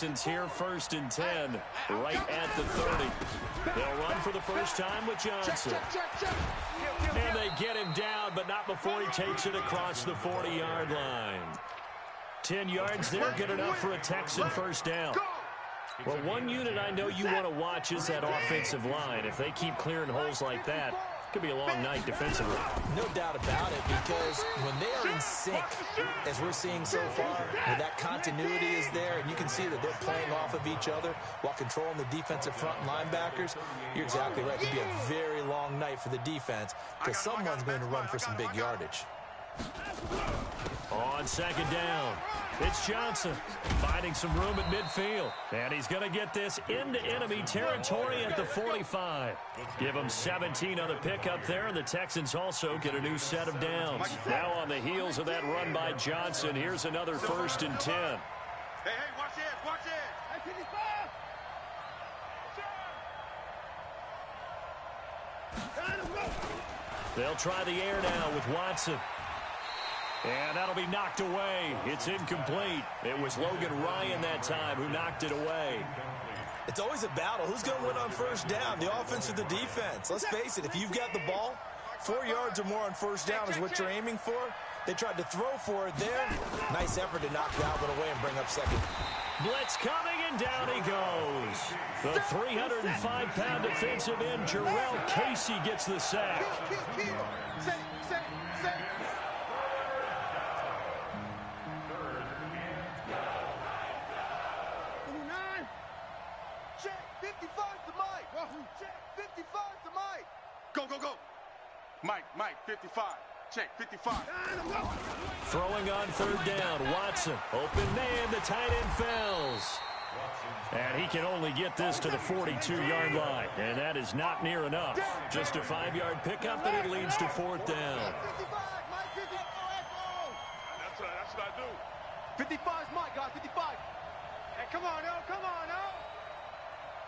Texans here, 1st and 10, right at the 30. They'll run for the first time with Johnson. And they get him down, but not before he takes it across the 40-yard line. 10 yards there, good enough for a Texan first down. Well, one unit I know you want to watch is that offensive line. If they keep clearing holes like that, it could be a long night defensively. No doubt about it, because when they are in sync, as we're seeing so far, when that continuity is there, and you can see that they're playing off of each other while controlling the defensive front linebackers, you're exactly right. It could be a very long night for the defense because someone's going to run for some big yardage. On second down, it's Johnson finding some room at midfield. And he's going to get this into enemy territory at the 45. Give him 17 on the pickup there, and the Texans also get a new set of downs. Now on the heels of that run by Johnson, here's another 1st and 10. Hey, watch this, watch this. They'll try the air now with Watson. And that'll be knocked away. It's incomplete. It was Logan Ryan that time who knocked it away. It's always a battle. Who's going to win on first down, the offense or the defense? Let's face it, if you've got the ball, 4 yards or more on first down is what you're aiming for. They tried to throw for it there. Nice effort to knock that one away and bring up second. Blitz coming, and down he goes. The 305-pound defensive end, Jarrell Casey, gets the sack. Go. Mike, 55. Check, 55. Throwing on third down, Watson. Open man, the tight end fells. And he can only get this to the 42-yard line. And that is not near enough. Just a 5-yard pickup, and it leads to 4th down. That's what I do. 55's Mike, guys, 55. Hey, come on, now.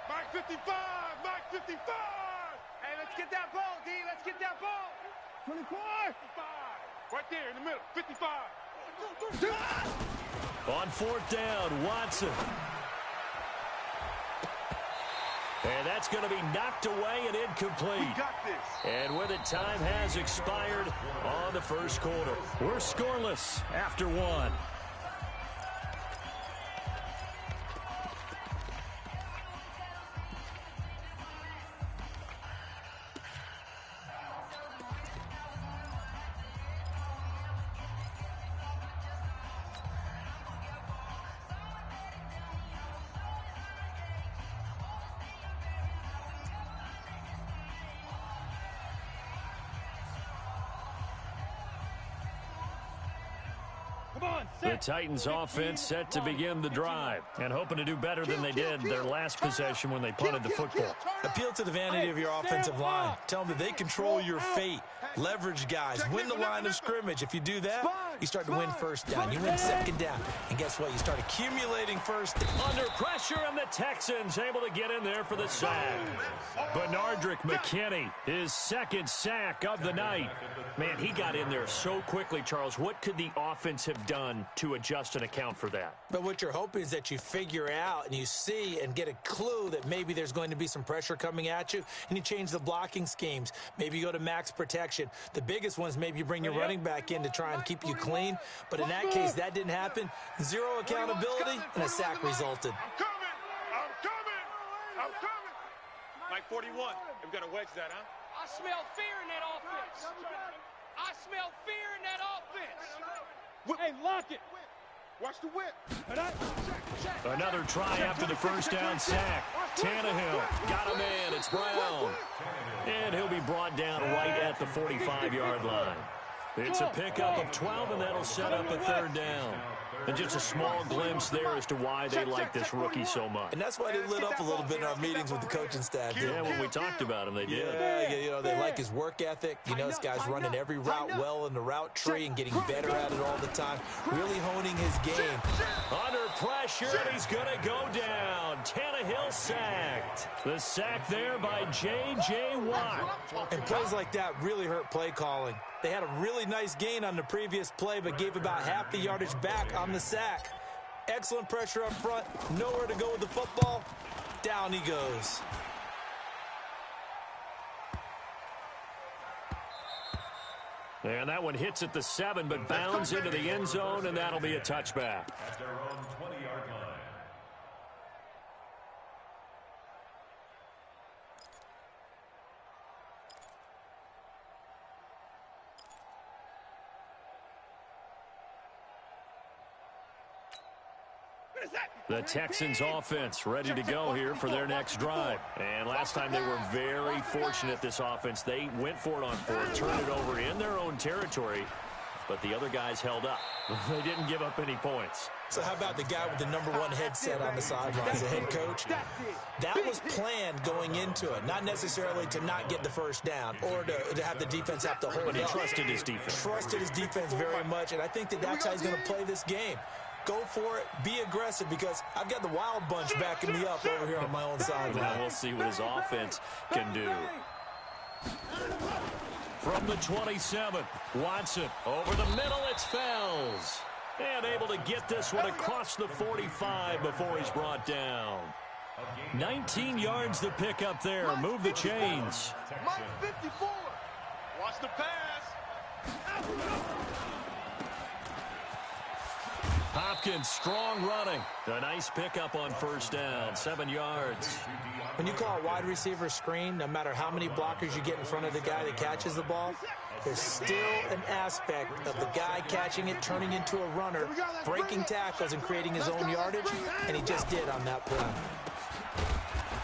Mike, 55. Mike, 55. Hey, let's get that ball, D. Let's get that ball. 25. 55. Right there in the middle. 55. On 4th down, Watson. And that's going to be knocked away and incomplete. We got this. And with it, time has expired on the first quarter. We're scoreless after 1. The Titans offense set to begin the drive and hoping to do better than they did their last possession when they punted the football. Appeal to the vanity of your offensive line. Tell them that they control your fate. Leverage guys. Win the line of scrimmage. If you do that, you start to win first down. You win second down. And guess what? You start accumulating first down. Under pressure, and the Texans able to get in there for the sack. Benardrick McKinney, his 2nd sack of the night. Man, he got in there so quickly, Charles. What could the offense have done to adjust and account for that? But what you're hoping is that you figure out and you see and get a clue that maybe there's going to be some pressure coming at you, and you change the blocking schemes. Maybe you go to max protection. The biggest one is maybe you bring your running back in to try and keep you clean. But in that case, that didn't happen. 0 accountability, and a sack resulted. I'm coming. Mike, 41. We've got to wedge that, huh? I smell fear in that offense. I smell fear in that offense. Hey, lock it. Watch the whip. Another try after the first down sack. Tannehill got a man. It's Brown. And he'll be brought down right at the 45-yard line. It's a pickup of 12, and that'll set up a 3rd down. And just a small glimpse there as to why they like this rookie so much. And that's why they lit up a little bit in our meetings with the coaching staff. Yeah, when we talked about him, they did. Yeah, you know, they like his work ethic. You know, this guy's running every route well in the route tree and getting better at it all the time. Really honing his game. Under pressure, and he's going to go down. Tannehill sacked. The sack there by J.J. Watt. And plays like that really hurt play calling. They had a really nice gain on the previous play, but gave about half the yardage back on the sack. Excellent pressure up front. Nowhere to go with the football. Down he goes. And that one hits at the 7, but bounds into the end zone, and that'll be a touchback. At their own 20-yard line. The Texans offense ready to go here for their next drive. And last time they were very fortunate, this offense. They went for it on 4th, turned it over in their own territory, but the other guys held up. They didn't give up any points. So how about the guy with the #1 headset on the sidelines, the head coach? That was planned going into it, not necessarily to not get the first down or to have the defense have to hold But he up. trusted his defense. Trusted his defense very much, and I think that's how he's going to play this game. Go for it. Be aggressive, because I've got the wild bunch backing me up over here on my own sideline. Now we'll see what his offense can do. From the 27, Watson over the middle, it's Fells. And able to get this one across the 45 before he's brought down. 19 yards to pick up there. Move the chains. Mike 54. Watch the pass. Hopkins, strong running. A nice pickup on first down, 7 yards. When you call a wide receiver screen, no matter how many blockers you get in front of the guy that catches the ball, there's still an aspect of the guy catching it, turning into a runner, breaking tackles and creating his own yardage, and he just did on that play.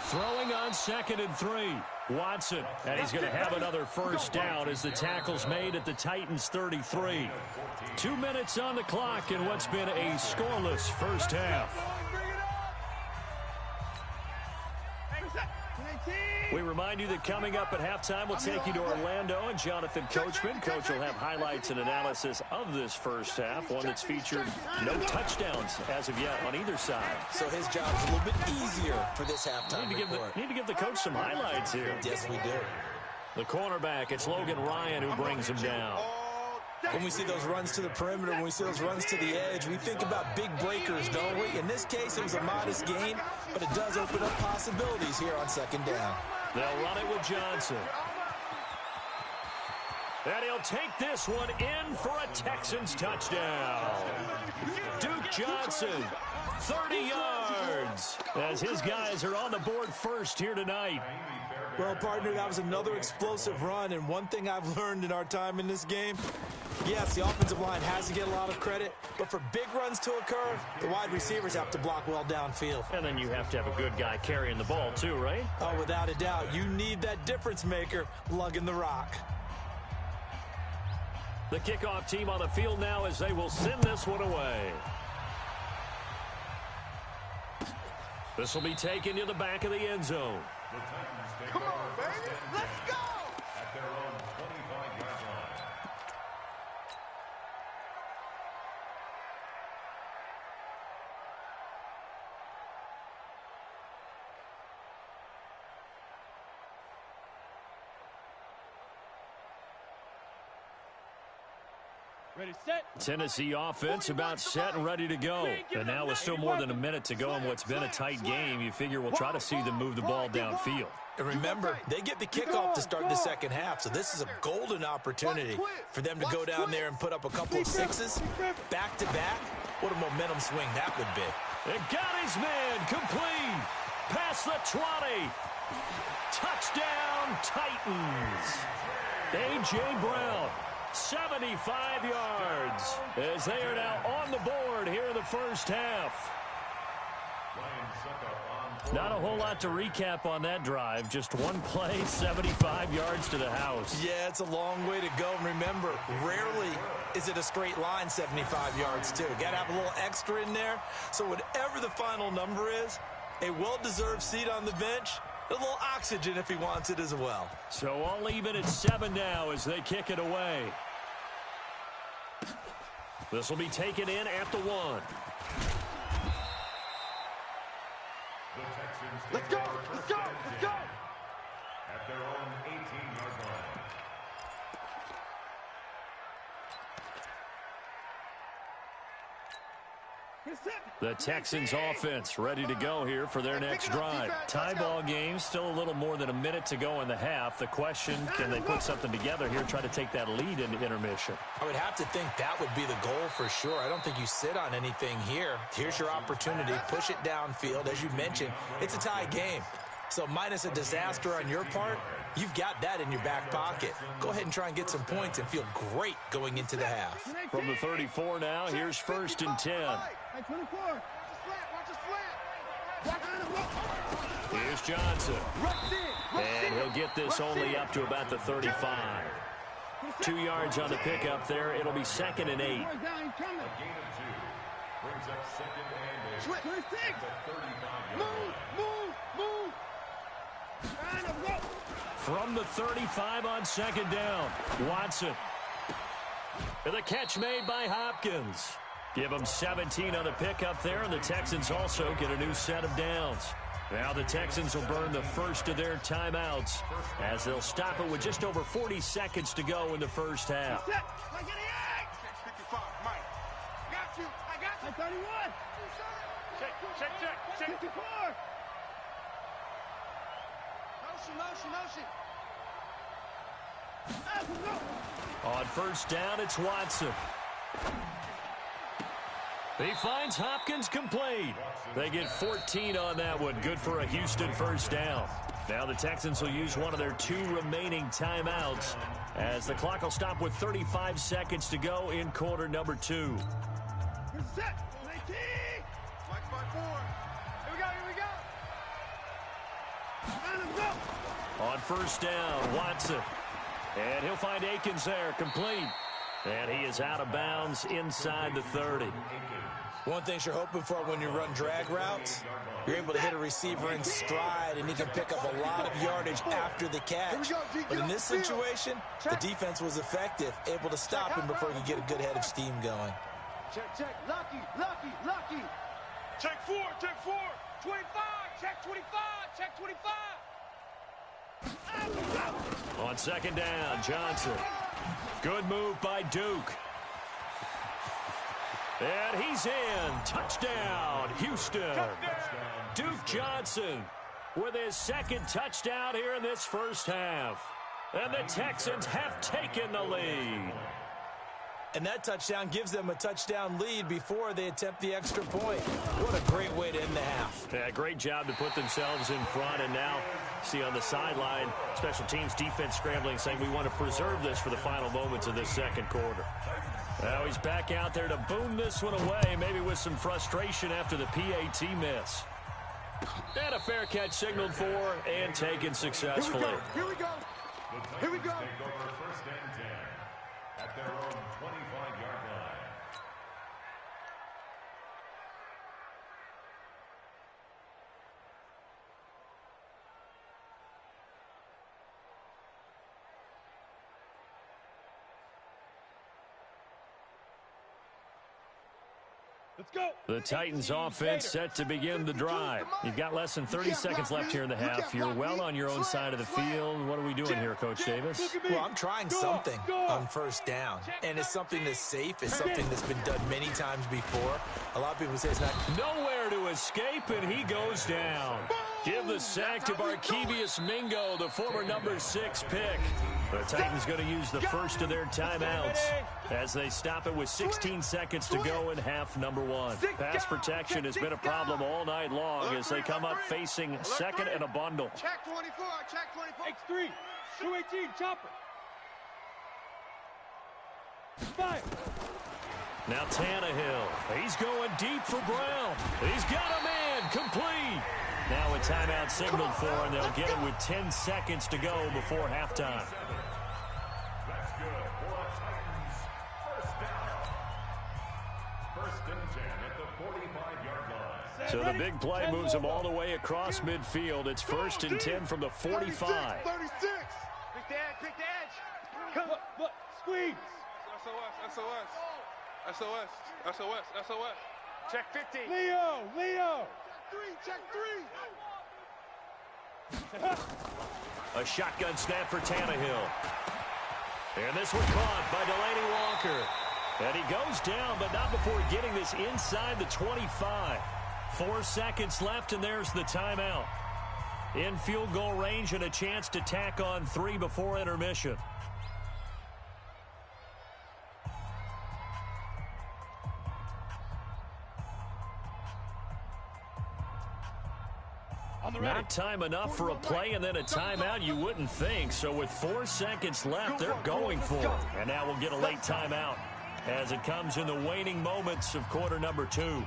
Throwing on 2nd and 3. Watson, and he's going to have another first down as the tackle's made at the Titans' 33. 2 minutes on the clock in what's been a scoreless first half. We remind you that coming up at halftime, we'll take you to Orlando and Jonathan Coachman. Coach will have highlights and analysis of this first half, one that's featured no touchdowns as of yet on either side. So his job's a little bit easier for this halftime report. Need to give the coach some highlights here. Yes, we do. The cornerback, it's Logan Ryan who brings him down. When we see those runs to the perimeter, when we see those runs to the edge, we think about big breakers, don't we? In this case, it was a modest gain, but it does open up possibilities here on 2nd down. They'll run it with Johnson. And he'll take this one in for a Texans touchdown. Duke Johnson, 30 yards, as his guys are on the board first here tonight. Well, partner, that was another explosive run, and one thing I've learned in our time in this game, yes, the offensive line has to get a lot of credit, but for big runs to occur, the wide receivers have to block well downfield. And then you have to have a good guy carrying the ball too, right? Oh, without a doubt. You need that difference maker lugging the rock. The kickoff team on the field now as they will send this one away. This will be taken to the back of the end zone. Come on, baby. Let's go. At their own 25-yard line. Ready, set. Tennessee offense about set and ready to go. And now with still more than a minute to go in what's been a tight game, you figure we'll try to see them move the ball downfield. And remember, they get the kickoff to start the second half, so this is a golden opportunity for them to go down there and put up a couple of sixes back-to-back. What a momentum swing that would be. It got his man complete. Past the 20. Touchdown, Titans. A.J. Brown, 75 yards, as they are now on the board here in the first half. Not a whole lot to recap on that drive. Just one play, 75 yards to the house. Yeah, it's a long way to go. And remember, rarely is it a straight line 75 yards, too. Got to have a little extra in there. So whatever the final number is, a well-deserved seat on the bench, a little oxygen if he wants it as well. So all even at 7 now as they kick it away. This will be taken in at the 1. Let's go. Let's go. Let's go. At their own 18-yard line. The Texans offense ready to go here for their next drive. Tie ball game, still a little more than a minute to go in the half. The question, can they put something together here, try to take that lead into intermission? I would have to think that would be the goal for sure. I don't think you sit on anything here. Here's your opportunity. Push it downfield. As you mentioned, it's a tie game. So minus a disaster on your part, you've got that in your back pocket. Go ahead and try and get some points and feel great going into the half. From the 34 now, here's 1st and 10. Here's Johnson. And he'll get this only up to about the 35. 2 yards on the pickup there. It'll be 2nd and 8. A gain of 2. Brings up 2nd and 8. The 35-yard line. From the 35 on 2nd down, Watson. And the catch made by Hopkins. Give them 17 on the pickup there, and the Texans also get a new set of downs. Now the Texans will burn the first of their timeouts as they'll stop it with just over 40 seconds to go in the first half. Check 55, Mike. Got you. I got you. 31. Check. 54. Motion. On 1st down, it's Watson. He finds Hopkins complete. They get 14 on that one. Good for a Houston 1st down. Now the Texans will use one of their 2 remaining timeouts as the clock will stop with 35 seconds to go in quarter number 2. Set. 19. Mike's by 4. Here we go. On 1st down, Watson. And he'll find Akins there, complete. And he is out of bounds inside the 30. One thing you're hoping for when you run drag routes, you're able to hit a receiver in stride, and he can pick up a lot of yardage after the catch. But in this situation, the defense was effective, able to stop him before he could get a good head of steam going. Check. Lucky. Check 4. 25. Check 25. Check 25. On 2nd down, Johnson. Good move by Duke. And he's in. Touchdown, Houston. Duke Johnson with his 2nd touchdown here in this first half. And the Texans have taken the lead. And that touchdown gives them a touchdown lead before they attempt the extra point. What a great way to end the half. Yeah, great job to put themselves in front. And now, see on the sideline, special teams defense scrambling, saying we want to preserve this for the final moments of this 2nd quarter. Now he's back out there to boom this one away, maybe with some frustration after the PAT miss. And a fair catch signaled for and taken successfully. Here we go. Take over 1st and 10 at their own 25-yard line. Let's go. The Titans offense set to begin the drive. You've got less than 30 seconds left here in the half. You're well on your own side of the field. What are we doing here, Coach Davis? Well, I'm trying something on 1st down. And it's something that's safe. It's something that's been done many times before. A lot of people say it's not. Nowhere to escape, and he goes down. Give the sack to Barkevius Mingo, the former number 6 pick. The Titans going to use the first of their timeouts as they stop it with 16 seconds to go in half number 1. Pass protection has been a problem all night long as they come up facing 2nd and a bundle. Check 24. Check 24. X3. 218. Chopper. Fire. Now Tannehill. He's going deep for Brown. He's got a man complete. Now a timeout signaled for, and they'll get it with 10 seconds to go before halftime. That's good for the Titans. 1st down. 1st and 10 at the 45-yard line. So the big play moves them all the way across midfield. It's 1st and 10 from the 45. 36. Pick the edge. Come on. Squeeze. SOS. Check 50. Leo. Check 3. A shotgun snap for Tannehill. And this one caught by Delaney Walker. And he goes down, but not before getting this inside the 25. 4 seconds left, and there's the timeout. In field goal range and a chance to tack on 3 before intermission. Not time enough for a play and then a timeout, you wouldn't think. So with 4 seconds left, they're going for it. And now we'll get a late timeout as it comes in the waning moments of quarter number 2.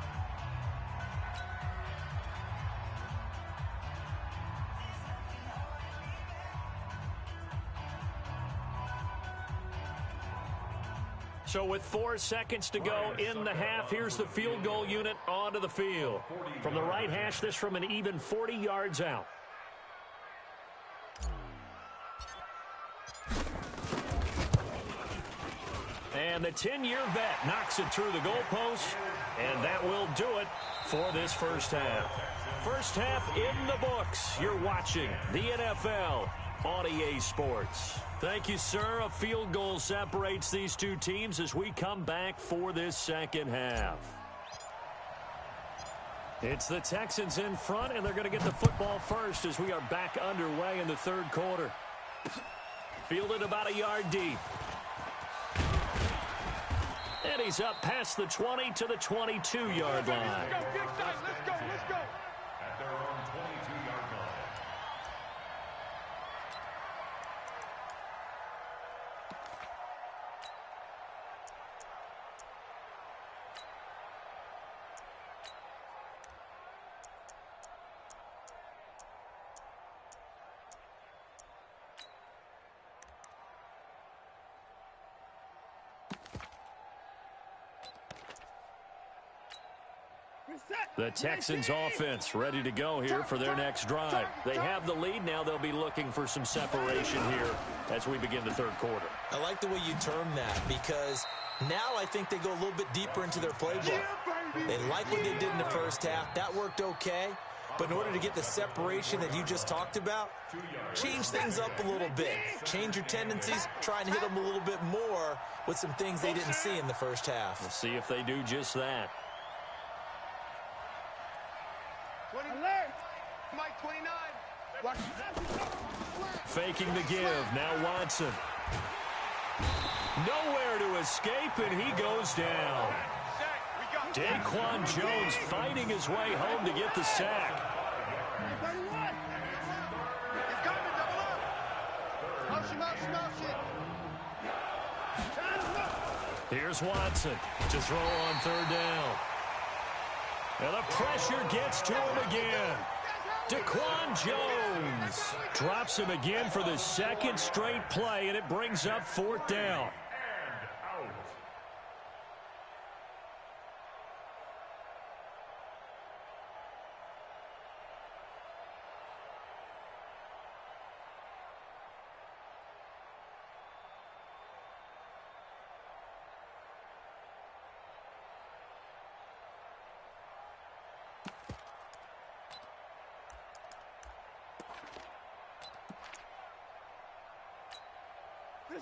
So with 4 seconds to go in the half, here's the field goal unit onto the field. From the right hash, this from an even 40 yards out. And the 10-year vet knocks it through the goalpost, and that will do it for this first half. First half in the books. You're watching the NFL on EA Sports. Thank you, sir. A field goal separates these two teams as we come back for this second half. It's the Texans in front, and they're going to get the football first as we are back underway in the third quarter. Fielded about a yard deep. And he's up past the 20 to the 22-yard line. Let's go, big side. Let's go, let's go. At their own 22-yard line. The Texans offense ready to go here for their next drive. They have the lead. Now they'll be looking for some separation here as we begin the third quarter. I like the way you term that because now I think they go a little bit deeper into their playbook. They like what they did in the first half. That worked okay. But in order to get the separation that you just talked about, change things up a little bit. Change your tendencies. Try and hit them a little bit more with some things they didn't see in the first half. We'll see if they do just that. Mike 29. Faking the give. Now Watson. Nowhere to escape, and he goes down. Daquan Jones fighting his way home to get the sack. Here's Watson to throw on third down. And the pressure gets to him again. Daquan Jones drops him again for the second straight play, and it brings up fourth down.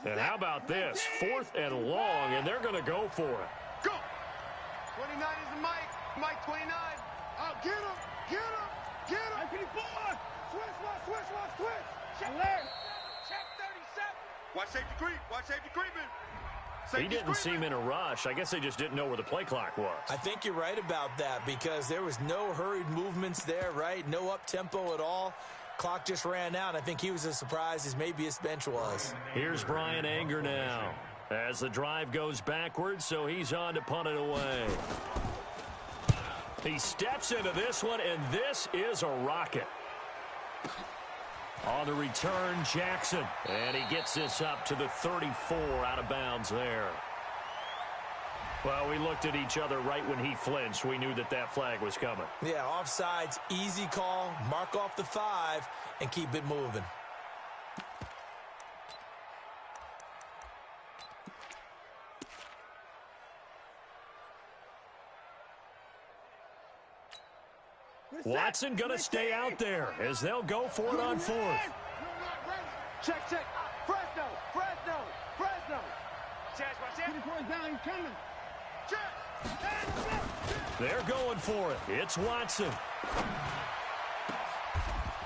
And how about this? 4th and long, and they're going to go for it. Go! 29 is the Mike. Mike 29. Oh, get him! Get him! Get him! 54! Switch! Check 37. Watch safety creep. Watch safety creeping. He didn't seem in a rush. I guess they just didn't know where the play clock was. I think you're right about that because there was no hurried movements there, right? No up-tempo at all. Clock just ran out. I think he was as surprised as maybe his bench was. Here's Brian Anger now as the drive goes backwards, so he's on to punt it away. He steps into this one, and this is a rocket. On the return, Jackson. And he gets this up to the 34 out of bounds there. Well, we looked at each other right when he flinched. We knew that that flag was coming. Yeah, offsides, easy call. Mark off the 5 and keep it moving. Watson going to stay out there as they'll go for it on 4th. Check. Fresno. down, he's coming. They're going for it. It's Watson.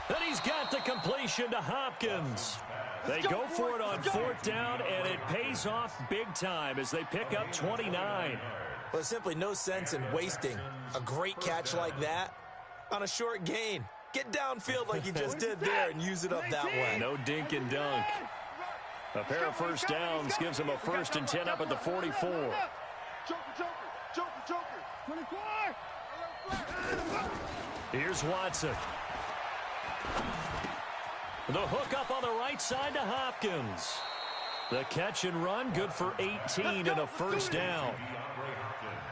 And he's got the completion to Hopkins. They go for it on 4th down, and it pays off big time as they pick up 29. Well, there's simply no sense in wasting a great catch like that on a short gain. Get downfield like you just did there and use it up that way. No dink and dunk. A pair of first downs gives them a 1st and 10 up at the 44. Here's Watson. The hook up on the right side to Hopkins. The catch and run, good for 18 and a 1st down.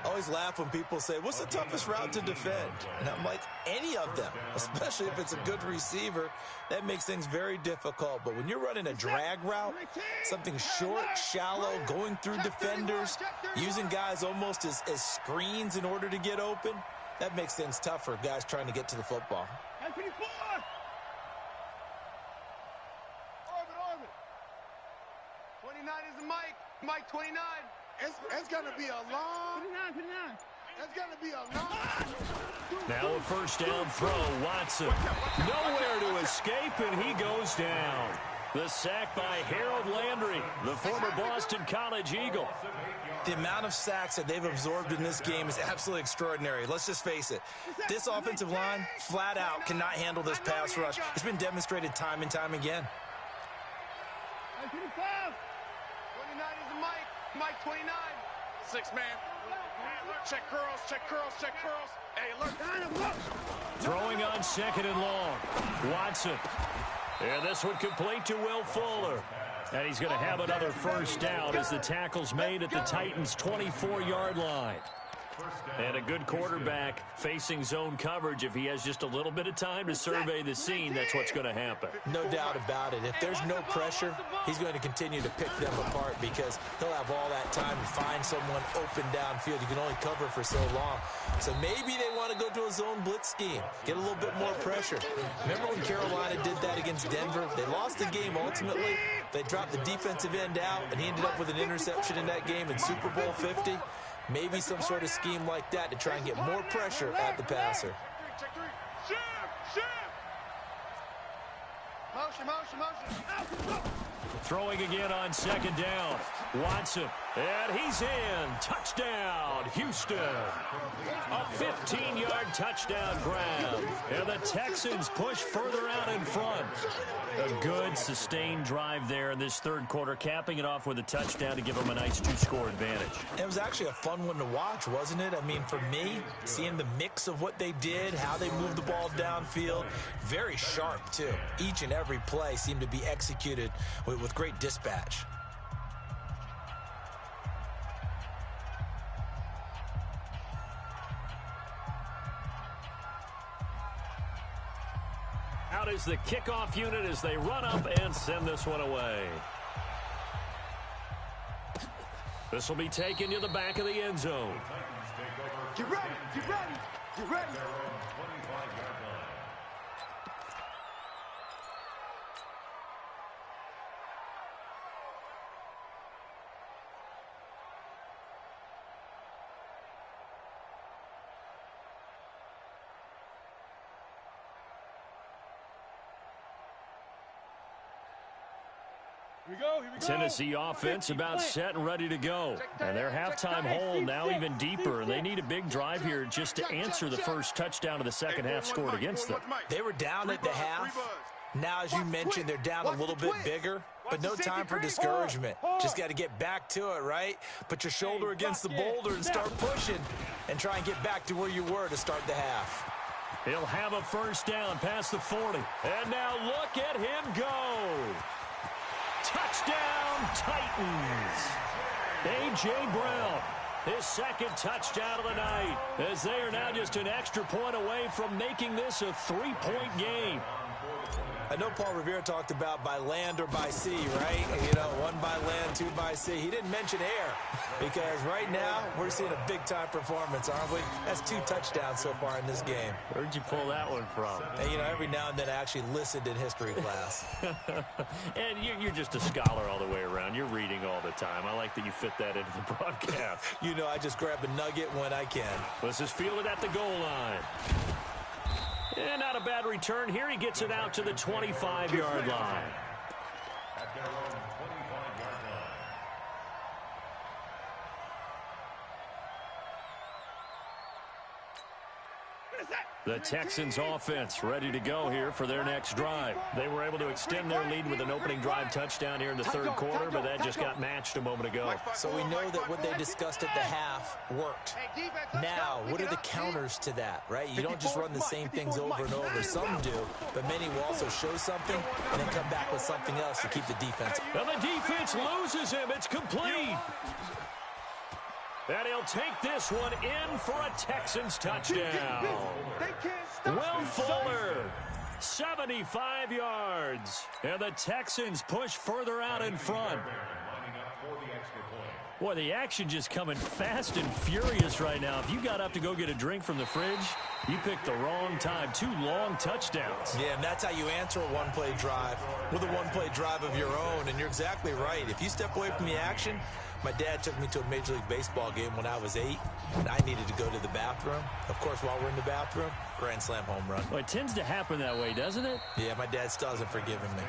I always laugh when people say, what's the toughest route to defend? And I'm like, any of them, especially if it's a good receiver. That makes things very difficult. But when you're running a drag route, something short, shallow, going through defenders, using guys almost as screens in order to get open, that makes things tough for guys trying to get to the football. 29 is the Mike 29. It's going to be a long. 29. It's going to be a long. Now a 1st down throw. Watson nowhere to escape, and he goes down. The sack by Harold Landry, the former Boston College Eagle. The amount of sacks that they've absorbed in this game is absolutely extraordinary. Let's just face it. This offensive line, flat out, cannot handle this pass rush. It's been demonstrated time and time again. 29 is the Mike 29. 6-man. Check curls. Hey, look. Throwing on 2nd and long. Watson. And this one complete to Will Fuller. And he's going to have another 1st down as the tackle's made at the Titans' 24-yard line. And a good quarterback facing zone coverage. If he has just a little bit of time to survey the scene, that's what's going to happen. No doubt about it. If there's no pressure, he's going to continue to pick them apart because he'll have all that time to find someone open downfield. You can only cover for so long. So maybe they want to go to a zone blitz scheme, get a little bit more pressure. Remember when Carolina did that against Denver? They lost the game ultimately. They dropped the defensive end out, and he ended up with an interception in that game in Super Bowl 50. Maybe some sort of scheme like that to try and get more pressure at the passer. Motion. Throwing again on 2nd down. Watson. And he's in. Touchdown, Houston. A 15-yard touchdown grab. And the Texans push further out in front. A good, sustained drive there in this 3rd quarter, capping it off with a touchdown to give them a nice 2-score advantage. It was actually a fun one to watch, wasn't it? I mean, for me, seeing the mix of what they did, how they moved the ball downfield, very sharp, too. Each and every play seemed to be executed with great dispatch. Out is the kickoff unit as they run up and send this one away. This will be taken to the back of the end zone. Get ready. Tennessee offense about set and ready to go. And their halftime hole now even deeper. They need a big drive here just to answer the first touchdown of the second half scored against them. They were down at the half. Now, as you mentioned, they're down a little bit bigger, but no time for discouragement. Just got to get back to it, right? Put your shoulder against the boulder and start pushing and try and get back to where you were to start the half. He'll have a first down past the 40. And now look at him go. Touchdown, Titans. A.J. Brown, his second touchdown of the night, as they are now just an extra point away from making this a 3-point game. I know Paul Revere talked about by land or by sea, right? You know, 1 by land, 2 by sea. He didn't mention air because right now we're seeing a big-time performance, aren't we? That's 2 touchdowns so far in this game. Where'd you pull that one from? And, you know, every now and then I actually listened in history class. And you're just a scholar all the way around. You're reading all the time. I like that you fit that into the broadcast. You know, I just grab a nugget when I can. This is fielded at the goal line. And not a bad return here. He gets it out to the 25-yard line. At their own 25-yard line. The Texans offense ready to go here for their next drive. They were able to extend their lead with an opening drive touchdown here in the third quarter, but that just got matched a moment ago. So we know that what they discussed at the half worked. Now, what are the counters to that, right? You don't just run the same things over and over. Some do, but many will also show something and then come back with something else to keep the defense. And the defense loses him. It's complete. And he'll take this one in for a Texans touchdown. Will Fuller, 75 yards. And the Texans push further out in front. Boy, the action just coming fast and furious right now. If you got up to go get a drink from the fridge, you picked the wrong time. 2 long touchdowns. Yeah, and that's how you answer a one-play drive with a one-play drive of your own. And you're exactly right. If you step away from the action, my dad took me to a Major League Baseball game when I was 8, and I needed to go to the bathroom. Of course, while we're in the bathroom, grand slam home run. Well, it tends to happen that way, doesn't it? Yeah, my dad still hasn't forgiven me.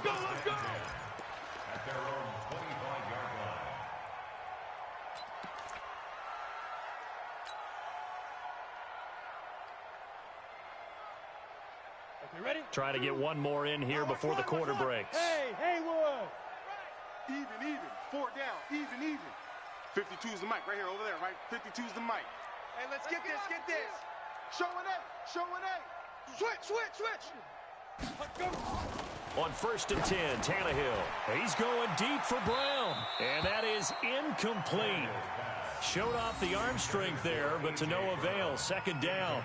Go, let's go! At their own 25-yard line. Okay, ready? Try to get one more in here before the quarter breaks. Hey, Haywood! Even. 4 down. Even. 52 is the mic right here, over there, right? 52 is the mic. Hey, let's get this. Show an A. Switch. On 1st and 10, Tannehill. He's going deep for Brown. And that is incomplete. Showed off the arm strength there, but to no avail. 2nd down.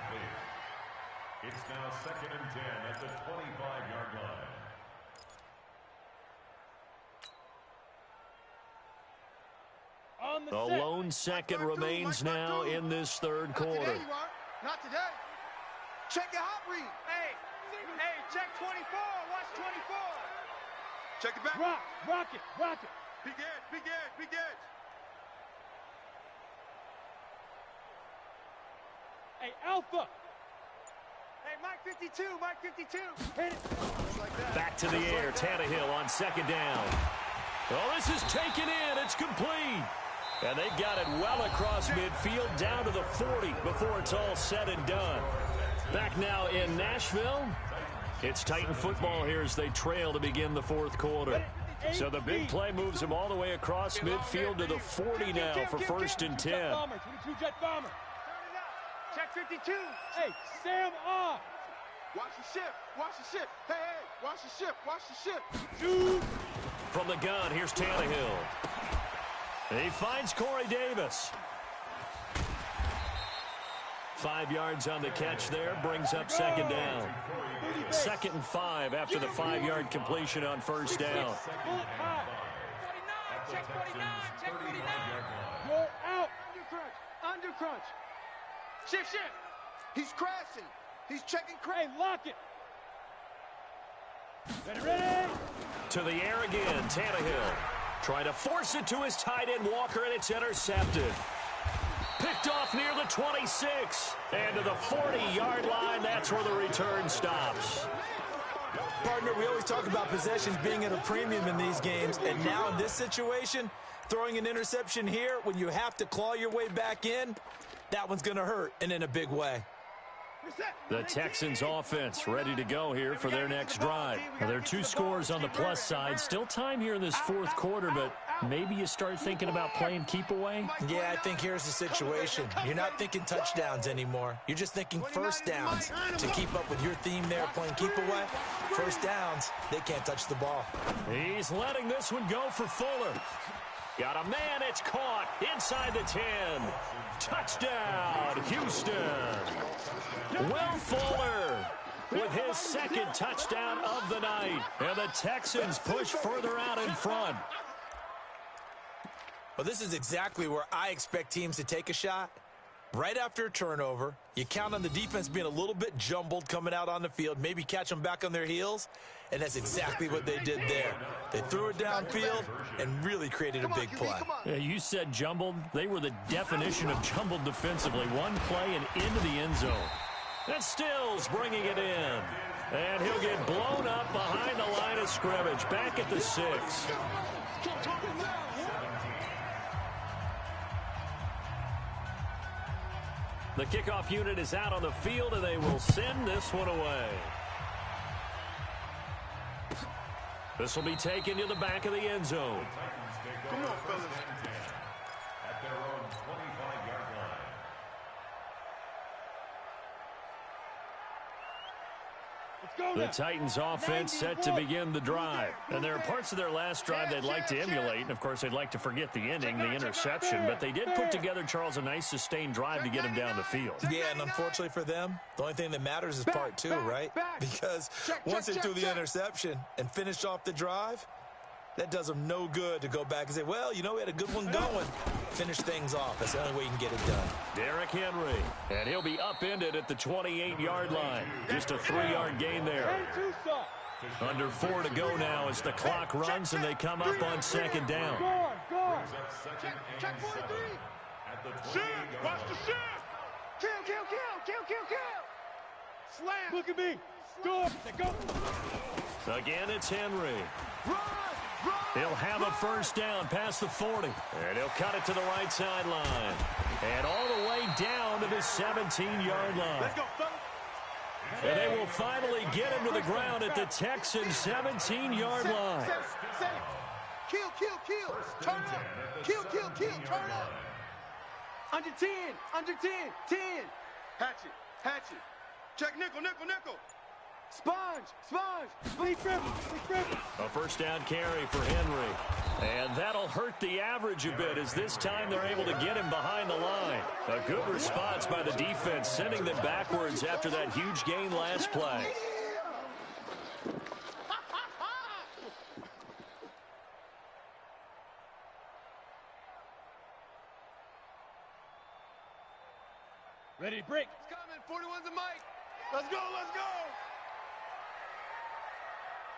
It's now 2nd and 10 at the 25-yard line. The lone second remains now in this third quarter. Not today. Check your hot read. Hey, check 24. Watch 24. Check it back. Rock it. Big edge. Hey, Alpha. Hey, Mike 52. Hit it. Back to the air. Tannehill on 2nd down. Well, this is taken in. It's complete. And they've got it well across midfield down to the 40 before it's all said and done. Back now in Nashville. It's Titan football here as they trail to begin the 4th quarter. So the big play moves them all the way across midfield to the 40 now for 1st and 10. 22 jet bomber. Check 52. Hey, Sam off. Watch the ship. Hey, watch the ship. Shoot. From the gun, here's Tannehill. He finds Corey Davis. 5 yards on the catch there, brings up 2nd down. 2nd and 5 after the 5-yard completion on 1st down. 49, check 49. Roll out. Under crunch. Shift. He's crashing. He's checking crash. Hey, lock it. Ready. To the air again, Tannehill. Trying to force it to his tight end, Walker, and it's intercepted. Picked off near the 26. And to the 40-yard line, that's where the return stops. Partner, we always talk about possessions being at a premium in these games, and now in this situation, throwing an interception here when you have to claw your way back in, that one's going to hurt, and in a big way. The Texans offense ready to go here for their next drive. Now, there are 2 scores on the plus side. Still time here in this 4th quarter, but maybe you start thinking about playing keep away? Yeah, I think here's the situation. You're not thinking touchdowns anymore. You're just thinking 1st downs. To keep up with your theme there, playing keep away, 1st downs, they can't touch the ball. He's letting this one go for Fuller. Got a man, it's caught inside the 10. Touchdown, Houston. Will Fuller. with his second touchdown of the night. And the Texans push further out in front. Well, this is exactly where I expect teams to take a shot. Right after a turnover, you count on the defense being a little bit jumbled coming out on the field, maybe catch them back on their heels, and that's exactly what they did there. They threw it downfield and really created a big play. Yeah, you said jumbled. They were the definition of jumbled defensively. One play and into the end zone. That's Stills bringing it in. And he'll get blown up behind the line of scrimmage, back at the 6. The kickoff unit is out on the field, and they will send this one away. This will be taken to the back of the end zone. Come on, fellas. At their own 25-yard line. The Titans offense set to begin the drive. And there are parts of their last drive they'd like to emulate. And, of course, they'd like to forget the ending, the interception. But they did put together, Charles, a nice sustained drive to get him down the field. Yeah, and unfortunately for them, the only thing that matters is part 2, right? Because once they threw the interception and finished off the drive, that does them no good to go back and say, well, you know, we had a good one going. Finish things off. That's the only way you can get it done. Derrick Henry. And he'll be upended at the 28-yard line. Just a 3-yard gain there. Under 4 to go now as the clock runs and they come up on second down. Check 43. Shift. Watch the shift. Kill. Slam. Look at me. Go. Again, it's Henry. Run. He'll have a first down past the 40. And he'll cut it to the right sideline. And all the way down to the 17-yard line. Let's go, fellas. And they will finally get him to the ground at the Texans' 17-yard line. Kill. Turn up. Kill. Turn up. Under 10. 10. Hatchet. Check nickel. Sponge. Speed dribble. A first down carry for Henry. And that'll hurt the average a bit as this time they're able to get him behind the line. A good response by the defense, sending them backwards after that huge gain last play. Ready to break. It's coming. 41's the mic. Let's go.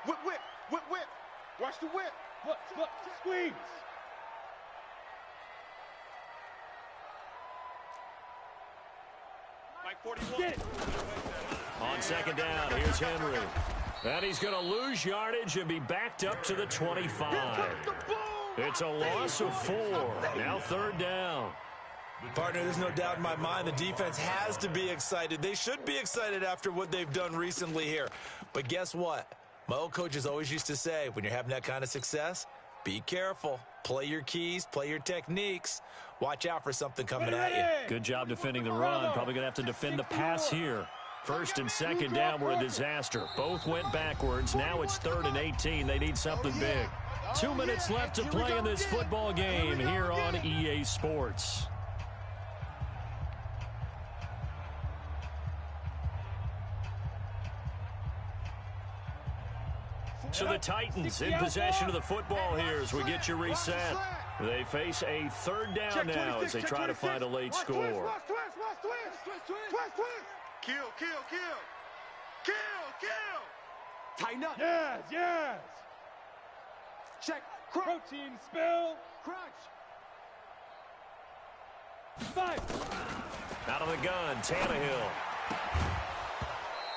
Whip. Watch the whip. Look. Squeeze. Mike 41. Get it. On second down, here's Henry. And he's going to lose yardage and be backed up to the 25. It's a loss of 4. Now third down. Partner, there's no doubt in my mind the defense has to be excited. They should be excited after what they've done recently here. But guess what? My old coaches always used to say, when you're having that kind of success, be careful. Play your keys, play your techniques. Watch out for something coming at you. Good job defending the run. Probably going to have to defend the pass here. First and second down were a disaster. Both went backwards. Now it's 3rd and 18. They need something big. 2 minutes left to play in this football game here on EA Sports. So the Titans in possession of the football here as we get you reset. They face a third down now as they try to find a late score. Kill. Tighten up. Yes. Check. Crunch. Protein spill. Crunch. 5. Out of the gun, Tannehill.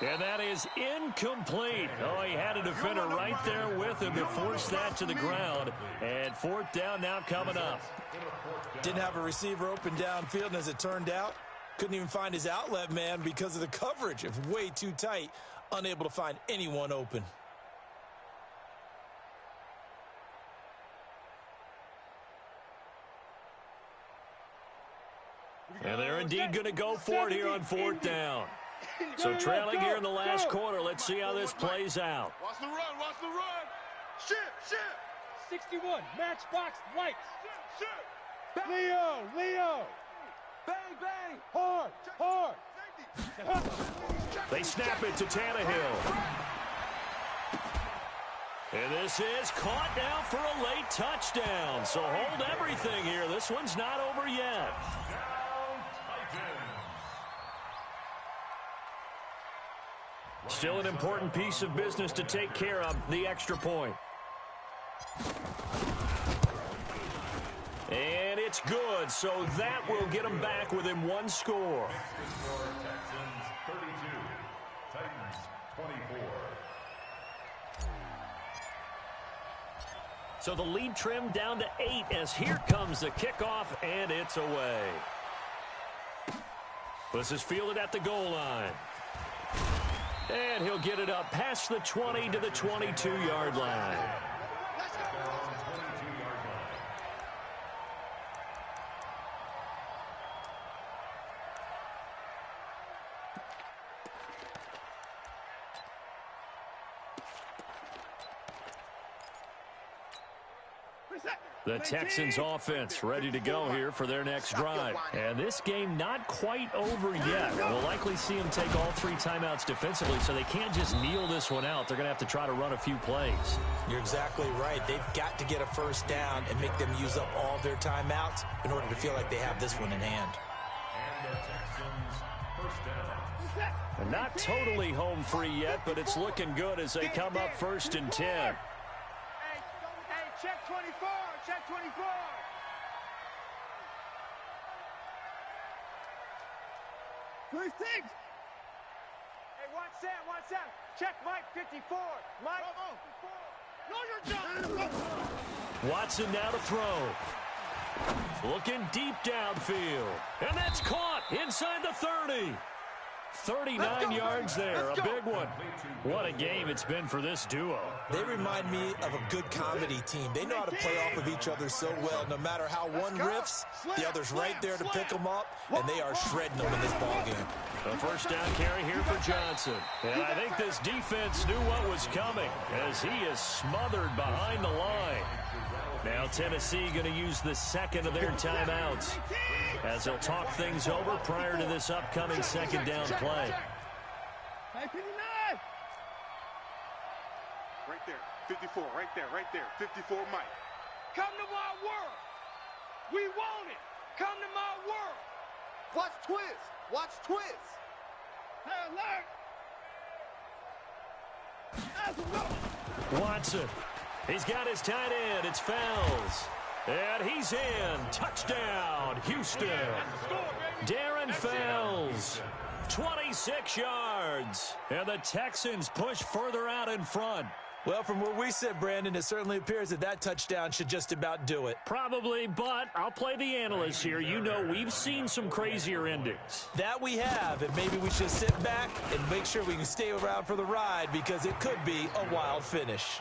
And that is incomplete. Oh, he had a defender right there with him to force that to the ground. And fourth down now coming up. Didn't have a receiver open downfield, and as it turned out, couldn't even find his outlet man because of the coverage. It was way too tight, unable to find anyone open. And they're indeed going to go for it here on fourth down. So trailing here in the last quarter. Let's see how this plays out. Watch the run. Shift. 61. Matchbox lights. Shift. Leo. Bang. Hard. They snap it to Tannehill. And this is caught now for a late touchdown. So hold everything here. This one's not over yet. Still an important piece of business to take care of, the extra point. And it's good, so that will get them back within one score. Texans 32, Titans 24. So the lead trimmed down to 8 as here comes the kickoff, and it's away. This is fielded at the goal line. And he'll get it up past the 20 to the 22-yard line. The Texans offense ready to go here for their next drive. And this game not quite over yet. We'll likely see them take all 3 timeouts defensively, so they can't just kneel this one out. They're going to have to try to run a few plays. You're exactly right. They've got to get a first down and make them use up all their timeouts in order to feel like they have this one in hand. And the Texans first down. And not totally home free yet, but it's looking good as they come up 1st and 10. Hey, check 24. Check 24. Hey, one set. Check Mike 54. Mike 54. No, you're done. Watson now to throw. Looking deep downfield. And that's caught inside the 30. 39 yards there, a big one. What a game it's been for this duo. They remind me of a good comedy team. They know how to play off of each other so well. No matter how one riffs, the other's right there to pick them up, and they are shredding them in this ballgame. A first down carry here for Johnson. And I think this defense knew what was coming as he is smothered behind the line. Now Tennessee going to use the second of their timeouts as they'll talk things over prior to this upcoming second down play. Right there, 54, right there, 54 Mike. Come to my world. We want it. Come to my world. Watch twist. Hey, alert. Watson. He's got his tight end. It's Fells. And he's in. Touchdown, Houston. Darren Fells. 26 yards. And the Texans push further out in front. Well, from where we sit, Brandon, it certainly appears that that touchdown should just about do it. Probably, but I'll play the analyst here. You know we've seen some crazier endings. That we have, and maybe we should sit back and make sure we can stay around for the ride because it could be a wild finish.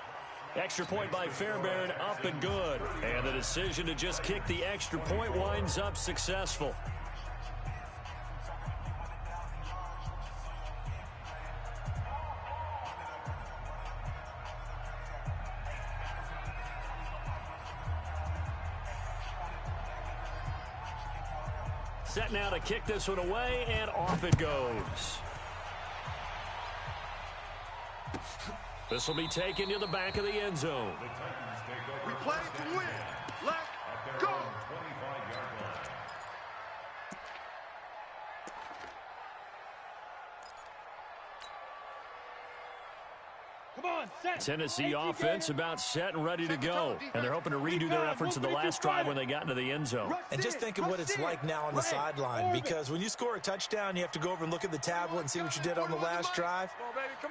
Extra point by Fairbairn, up and good. And the decision to just kick the extra point winds up successful. Set now to kick this one away, and off it goes. This will be taken to the back of the end zone. We play to win. Let's go. Come on, set. Tennessee offense about set and ready to go. And they're hoping to redo their efforts of the last drive when they got into the end zone. And just think of what it's like now on the sideline, because when you score a touchdown, you have to go over and look at the tablet and see what you did on the last drive.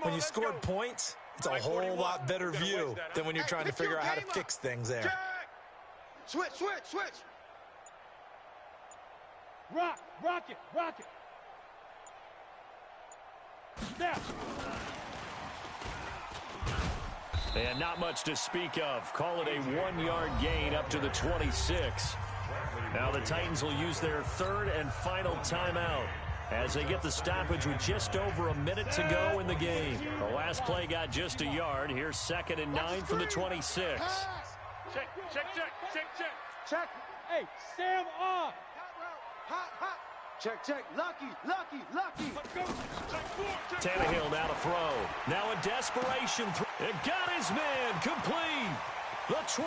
When you scored points, it's a whole lot better view than when you're trying to figure out how to fix things there. Switch. Rock it. Snap. And not much to speak of. Call it a 1-yard gain up to the 26. Now the Titans will use their third and final timeout as they get the stoppage with just over a minute to go in the game. The last play got just a yard. Here's 2nd and 9 from the 26. Check. Hey, Sam on. Hot. Check, check. Lucky, lucky, lucky. Tannehill now to throw. Now a desperation throw. It got his man complete. The 20.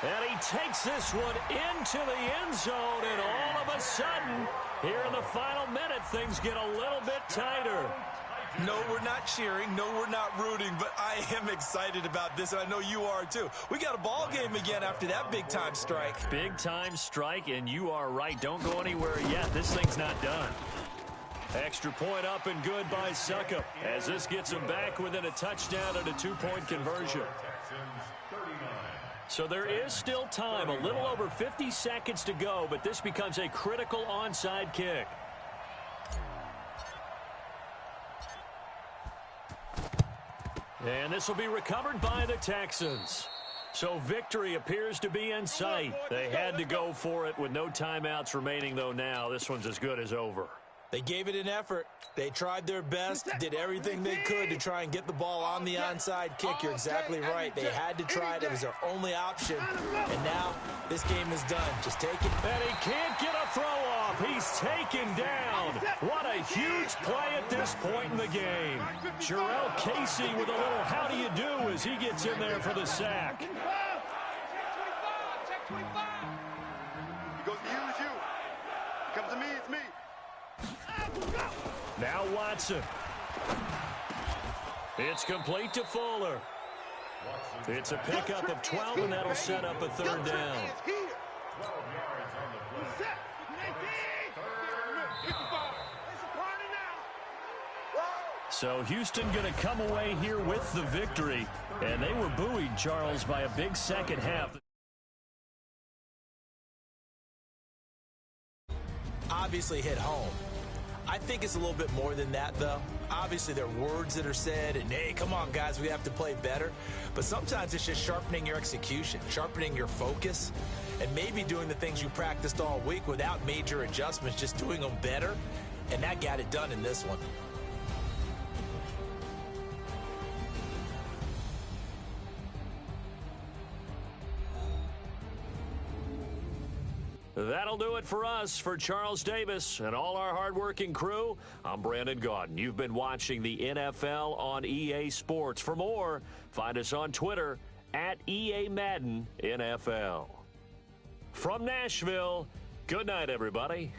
And he takes this one into the end zone. And all of a sudden, here in the final minute, things get a little bit tighter. No, we're not cheering. No, we're not rooting. But I am excited about this, and I know you are too. We got a ball game again after that big-time strike. Big-time strike, and you are right. Don't go anywhere yet. This thing's not done. Extra point up and good by Suckup as this gets him back within a touchdown and a two-point conversion. So there is still time, a little over 50 seconds to go, but this becomes a critical onside kick. And this will be recovered by the Texans. So victory appears to be in sight. They had to go for it with no timeouts remaining, though now this one's as good as over. They gave it an effort. They tried their best, did everything they could to try and get the ball on the onside kick. You're exactly right. They had to try it. It was their only option. And now this game is done. Just take it. And he can't get a throw off. He's taken down. What a huge play at this point in the game. Jarrell Casey with a little how do you do as he gets in there for the sack. He goes to you, it's you. He comes to me, it's me. Now Watson. It's complete to Fuller. It's a pickup of 12, and that'll set up a third down. So Houston going to come away here with the victory, and they were buoyed, Charles, by a big second half. Obviously hit home. I think it's a little bit more than that, though. Obviously, there are words that are said, and, hey, come on, guys, we have to play better. But sometimes it's just sharpening your execution, sharpening your focus, and maybe doing the things you practiced all week without major adjustments, just doing them better, and that got it done in this one. That'll do it for us. For Charles Davis and all our hardworking crew, I'm Brandon Gaudin. You've been watching the NFL on EA Sports. For more, find us on Twitter at EA Madden NFL. From Nashville, good night, everybody.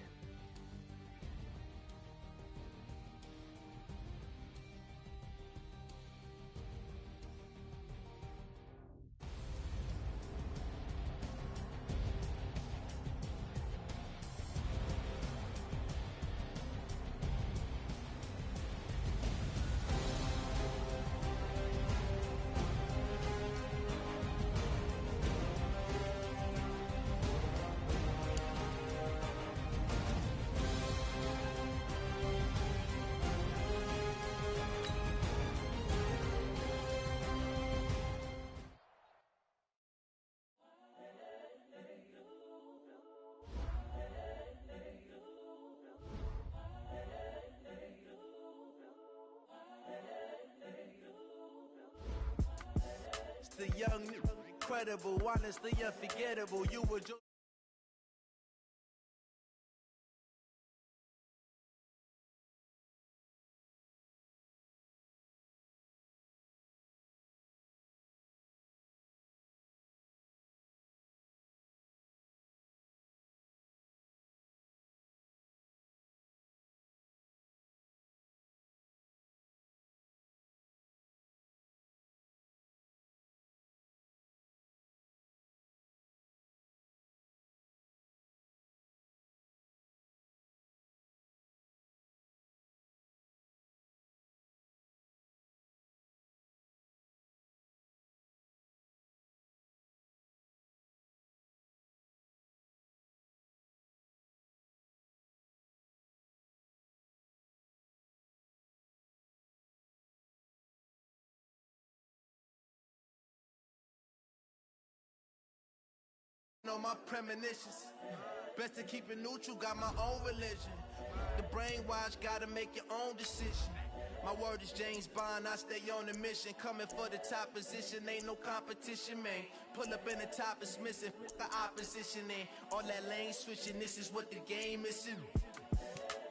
The young, incredible, honestly unforgettable. You were just know my premonitions. Best to keep it neutral, got my own religion. The brainwash, gotta make your own decision. My word is James Bond, I stay on the mission. Coming for the top position, ain't no competition, man. Pull up in the top is missing, the opposition in. All that lane switching, this is what the game is.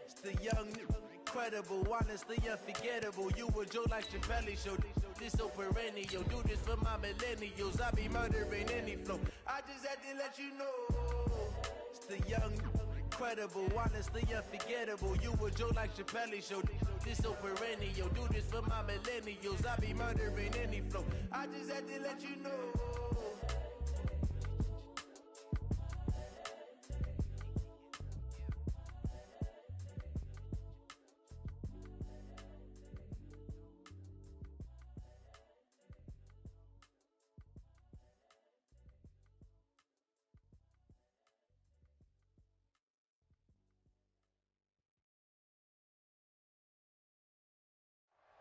It's the young, incredible, honestly unforgettable. You a Joe like your belly show. This so perennial, do this for my millennials. I be murdering any flow. I just had to let you know. It's the young, incredible, honestly unforgettable. You a Joe like Chappelle show. This so perennial, do this for my millennials. I be murdering any flow. I just had to let you know.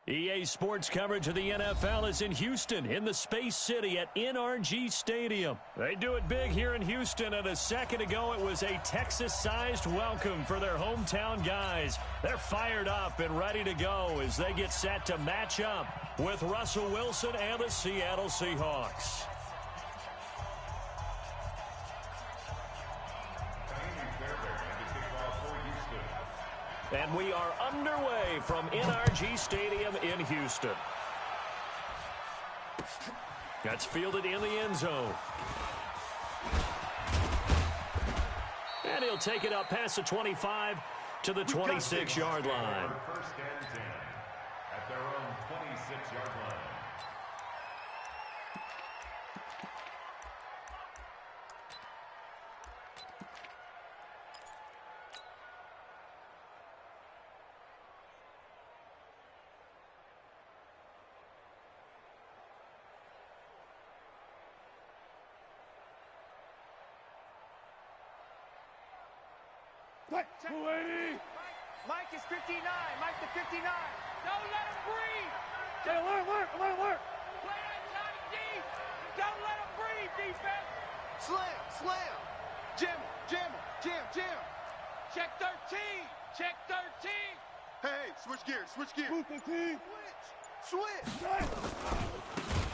EA Sports coverage of the NFL is in Houston, in the Space City at NRG Stadium. They do it big here in Houston, and a second ago it was a Texas-sized welcome for their hometown guys. They're fired up and ready to go as they get set to match up with Russell Wilson and the Seattle Seahawks. And we are underway from NRG Stadium in Houston. That's fielded in the end zone. And he'll take it up past the 25 to the 26-yard line. First and 10 at their own 26-yard line. Mike is 59. Mike to 59. Don't let him breathe. Alert. Play that tight deep. Don't let him breathe, defense. Slam. Jam. Check 13. Check 13. Hey, switch gears. Switch.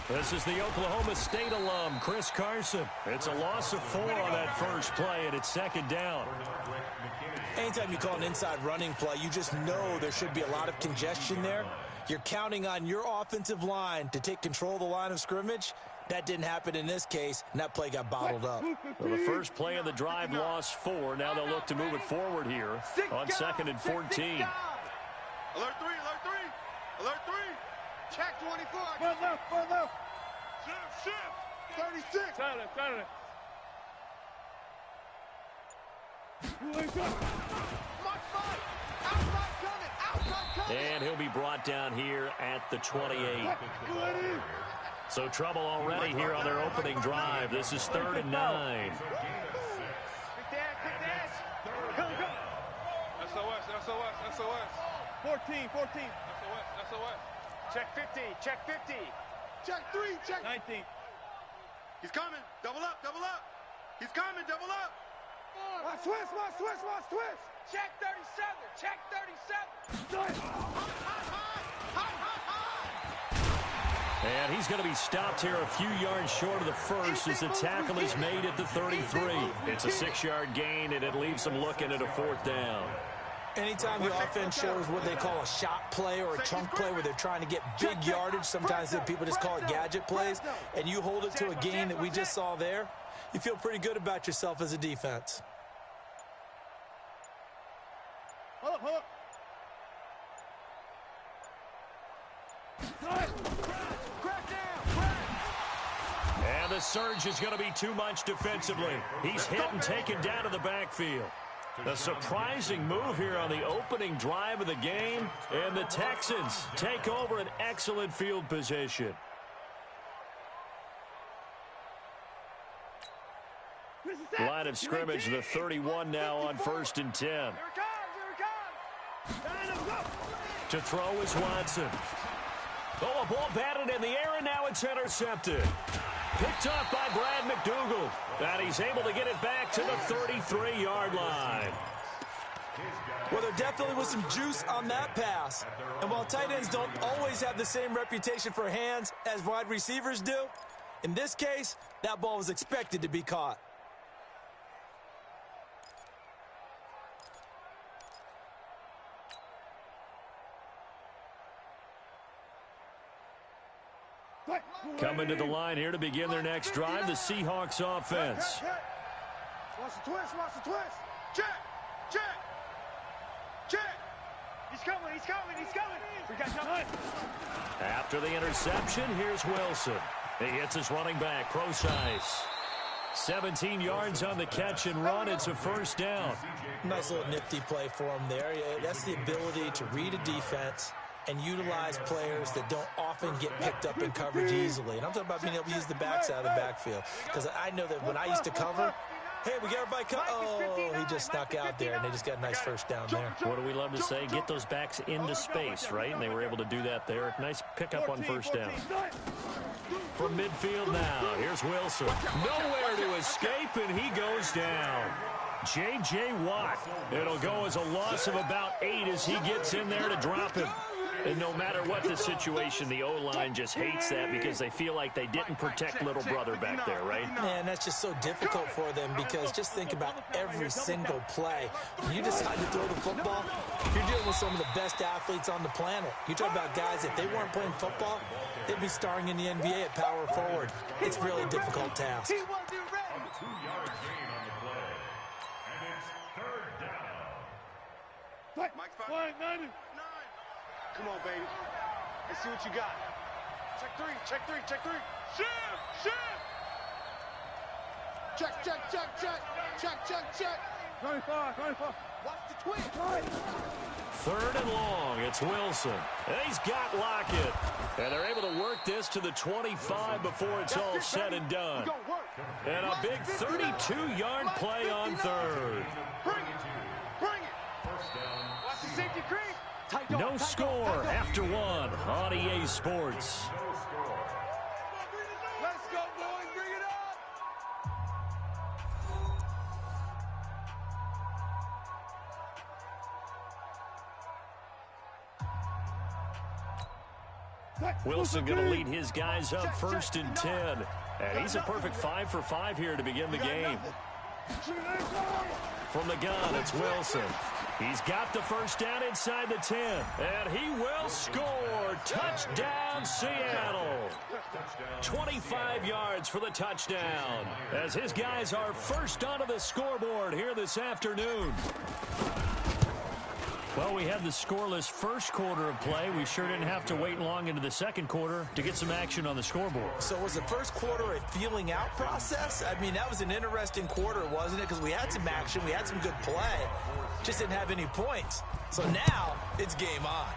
This is the Oklahoma State alum, Chris Carson. It's a loss of 4 on that first play, and it's second down. Anytime you call an inside running play, you just know there should be a lot of congestion there. You're counting on your offensive line to take control of the line of scrimmage. That didn't happen in this case, and that play got bottled up. Well, the first play of the drive lost 4. Now they'll look to move it forward here on 2nd and 14. Alert 3. Check 24. One left. Shift. 36. Silent. And he'll be brought down here at the 28. So trouble already here on their opening drive. This is 3rd and 9. Quick dash. SOS. 14. SOS. Check 50. Check 3. Check 19. He's coming. Double up. He's coming. Double up. Watch twist. Check 37. And he's going to be stopped here a few yards short of the first as the tackle is made at the 33. It's a 6-yard gain, and it leaves them looking at a 4th down. Anytime the offense shows what they call a shot play or a chunk play where they're trying to get big yardage, sometimes people just call it gadget plays, and you hold it to a gain that we just saw there, you feel pretty good about yourself as a defense. And the surge is going to be too much defensively. He's hit and taken down to the backfield. A surprising move here on the opening drive of the game, and the Texans take over an excellent field position. Line of scrimmage, the 31 now on 1st and 10. Here it comes. To throw is Watson. Oh, a ball batted in the air, and now it's intercepted. Picked up by Brad McDougal. And he's able to get it back to the 33-yard line. Well, there definitely was some juice on that pass. And while tight ends don't always have the same reputation for hands as wide receivers do, in this case, that ball was expected to be caught. Coming to the line here to begin their next drive, the Seahawks offense. Watch the twist, watch the twist. Check, check, check. He's coming, he's coming, he's coming. We got something. After the interception, here's Wilson. He hits his running back, Procise. 17 yards on the catch and run. It's a first down. Nice little nifty play for him there. That's the ability to read a defense and utilize players that don't often get picked up in coverage easily. And I'm talking about being able to use the backside of the backfield. Because I know that when I used to cover, hey, we got everybody covered. Oh, he just snuck out there, and they just got a nice first down there. What do we love to say? Get those backs into space, right? And they were able to do that there. Nice pickup on first down. From midfield now, here's Wilson. Nowhere to escape, and he goes down. J.J. Watt. It'll go as a loss of about 8 as he gets in there to drop him. And no matter what the situation, the O-line just hates that because they feel like they didn't protect little brother back there, right? Man, that's just so difficult for them because just think about every single play. When you decide to throw the football, you're dealing with some of the best athletes on the planet. You talk about guys, if they weren't playing football, they'd be starring in the NBA at power forward. It's a really difficult task. A 2-yard gain on the play. And it's third down. Mike 5. 9. Come on, baby. Let's see what you got. Check 3, check 3, check 3. Shift, shift. Check, check, check, check. Check, check, check. 25. Watch the twist. Third and long, it's Wilson. And he's got Lockett. And they're able to work this to the 25 before it's all said and done. And a big 32-yard play on third. Bring it. First down. Watch the safety creep. No score after one on EA Sports. No score. Let's go, boys. Bring it up. Wilson going to lead his guys up first and 10. And he's a perfect 5 for 5 here to begin the game. From the gun, it's Wilson. He's got the first down inside the 10. And he will score. Touchdown, Seattle. 25 yards for the touchdown. As his guys are first onto the scoreboard here this afternoon. Well, we had the scoreless first quarter of play. We sure didn't have to wait long into the second quarter to get some action on the scoreboard. So was the first quarter a feeling out process? I mean, that was an interesting quarter, wasn't it? Because we had some action, we had some good play, just didn't have any points. So now it's game on.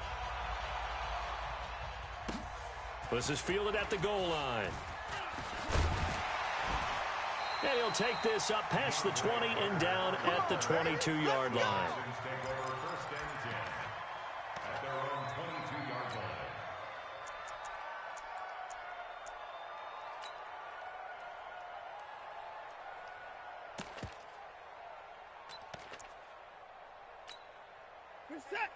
This is fielded at the goal line. And he'll take this up past the 20 and down at the 22-yard line.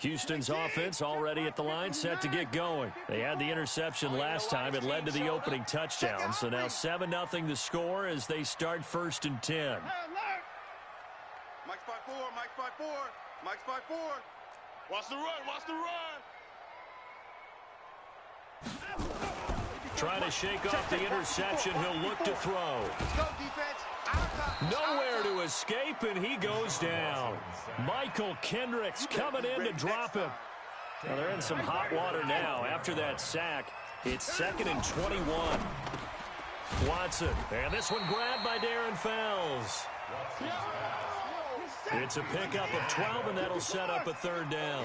Houston's offense already at the line, set to get going. They had the interception last time. It led to the opening touchdown. So now 7-0 the score as they start first and 10. Mike's 5-4, Mike's 5-4, Mike's 5-4. Watch the run, watch the run. Trying to shake off the interception. He'll look to throw. Let's go, defense. Nowhere to escape, and he goes down. Michael Kendricks coming in to drop him. Well, they're in some hot water now. After that sack, it's 2nd and 21. Watson, and this one grabbed by Darren Fells. It's a pickup of 12, and that'll set up a third down.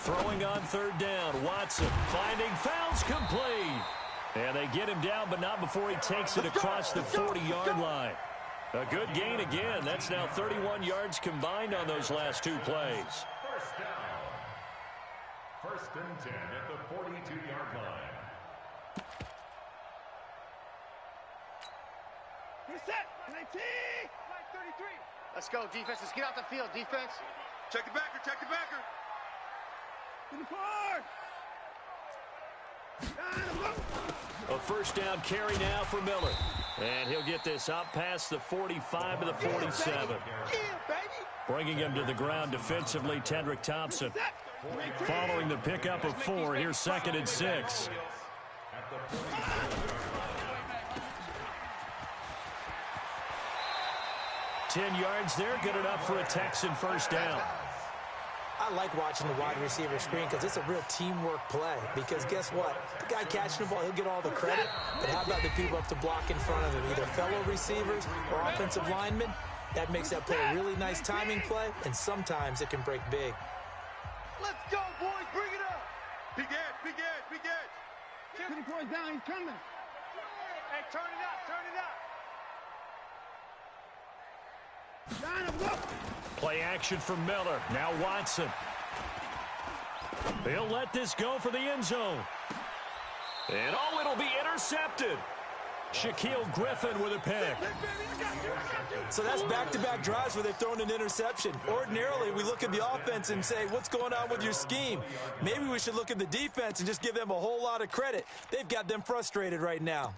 Throwing on third down, Watson finding Fells complete. And they get him down, but not before he takes it across the 40-yard line. A good gain again. That's now 31 yards combined on those last two plays. First down. First and 10 at the 42-yard line. Reset. 19. 33. Let's go, defense. Let's get out the field, defense. Check the backer, check the backer. To the far. A first down carry now for Miller. And he'll get this up past the 45 to the 47. Bringing him to the ground defensively, Tedrick Thompson. Following the pickup of 4, here's 2nd and 6. 10 yards there, good enough for a Texan first down. I like watching the wide receiver screen because it's a real teamwork play. Because guess what? The guy catching the ball, he'll get all the credit. But how about the people up to block in front of him, either fellow receivers or offensive linemen? That makes that play a really nice timing play, and sometimes it can break big. Let's go, boys. Bring it up. Big edge, big edge, big edge. 50 points down. He's coming. Hey, turn it up. Turn it up. Play action from Miller. Now Watson. He'll let this go for the end zone. And it'll be intercepted. Shaquille Griffin with a pick. So that's back-to-back drives where they've thrown an interception. Ordinarily, we look at the offense and say, what's going on with your scheme? Maybe we should look at the defense and just give them a whole lot of credit. They've got them frustrated right now.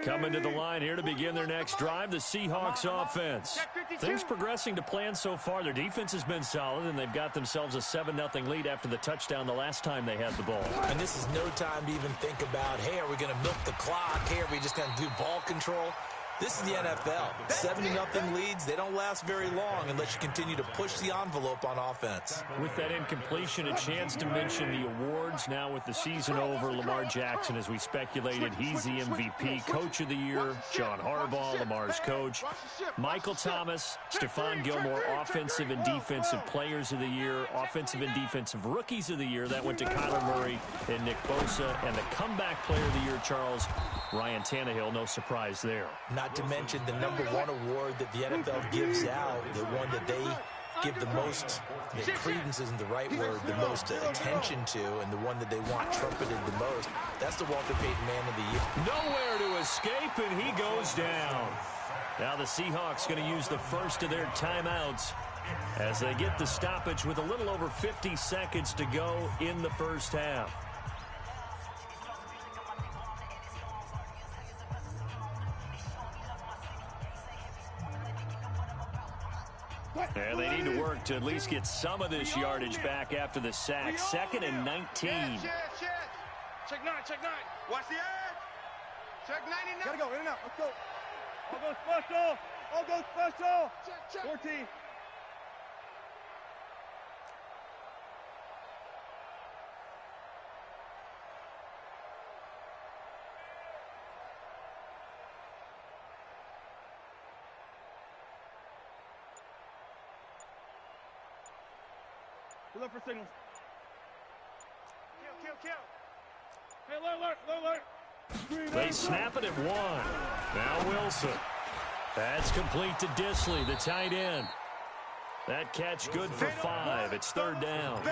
Coming to the line here to begin their next drive, the Seahawks offense. Things progressing to plan so far. Their defense has been solid, and they've got themselves a 7-0 lead after the touchdown the last time they had the ball. And this is no time to even think about, hey, are we going to milk the clock? Hey, are we just going to do ball control? This is the NFL. 7-0 leads, they don't last very long unless you continue to push the envelope on offense. With that incompletion, a chance to mention the awards. Now with the season over, Lamar Jackson, as we speculated, he's the MVP. Coach of the Year, John Harbaugh, Lamar's coach. Michael Thomas, Stephon Gilmore, Offensive and Defensive Players of the Year. Offensive and Defensive Rookies of the Year. That went to Kyler Murray and Nick Bosa. And the Comeback Player of the Year, Charles, Ryan Tannehill. No surprise there. Not to mention the #1 award that the NFL gives out, the one that they give the most, credence isn't the right word, the most attention to, and the one that they want trumpeted the most. That's the Walter Payton Man of the Year. Nowhere to escape, and he goes down. Now the Seahawks going to use the first of their timeouts as they get the stoppage with a little over 50 seconds to go in the first half. And they need to work to at least get some of this yardage back after the sack. 2nd and 19. Check 9, check 9. Watch the edge. Check 99. Gotta go, in and out. Let's go. I'll go special. I'll go special. Check. 14. Look for signals. Kill. Hey, alert. They snap it at 1. Now Wilson. That's complete to Disley, the tight end. That catch good for 5. It's 3rd down.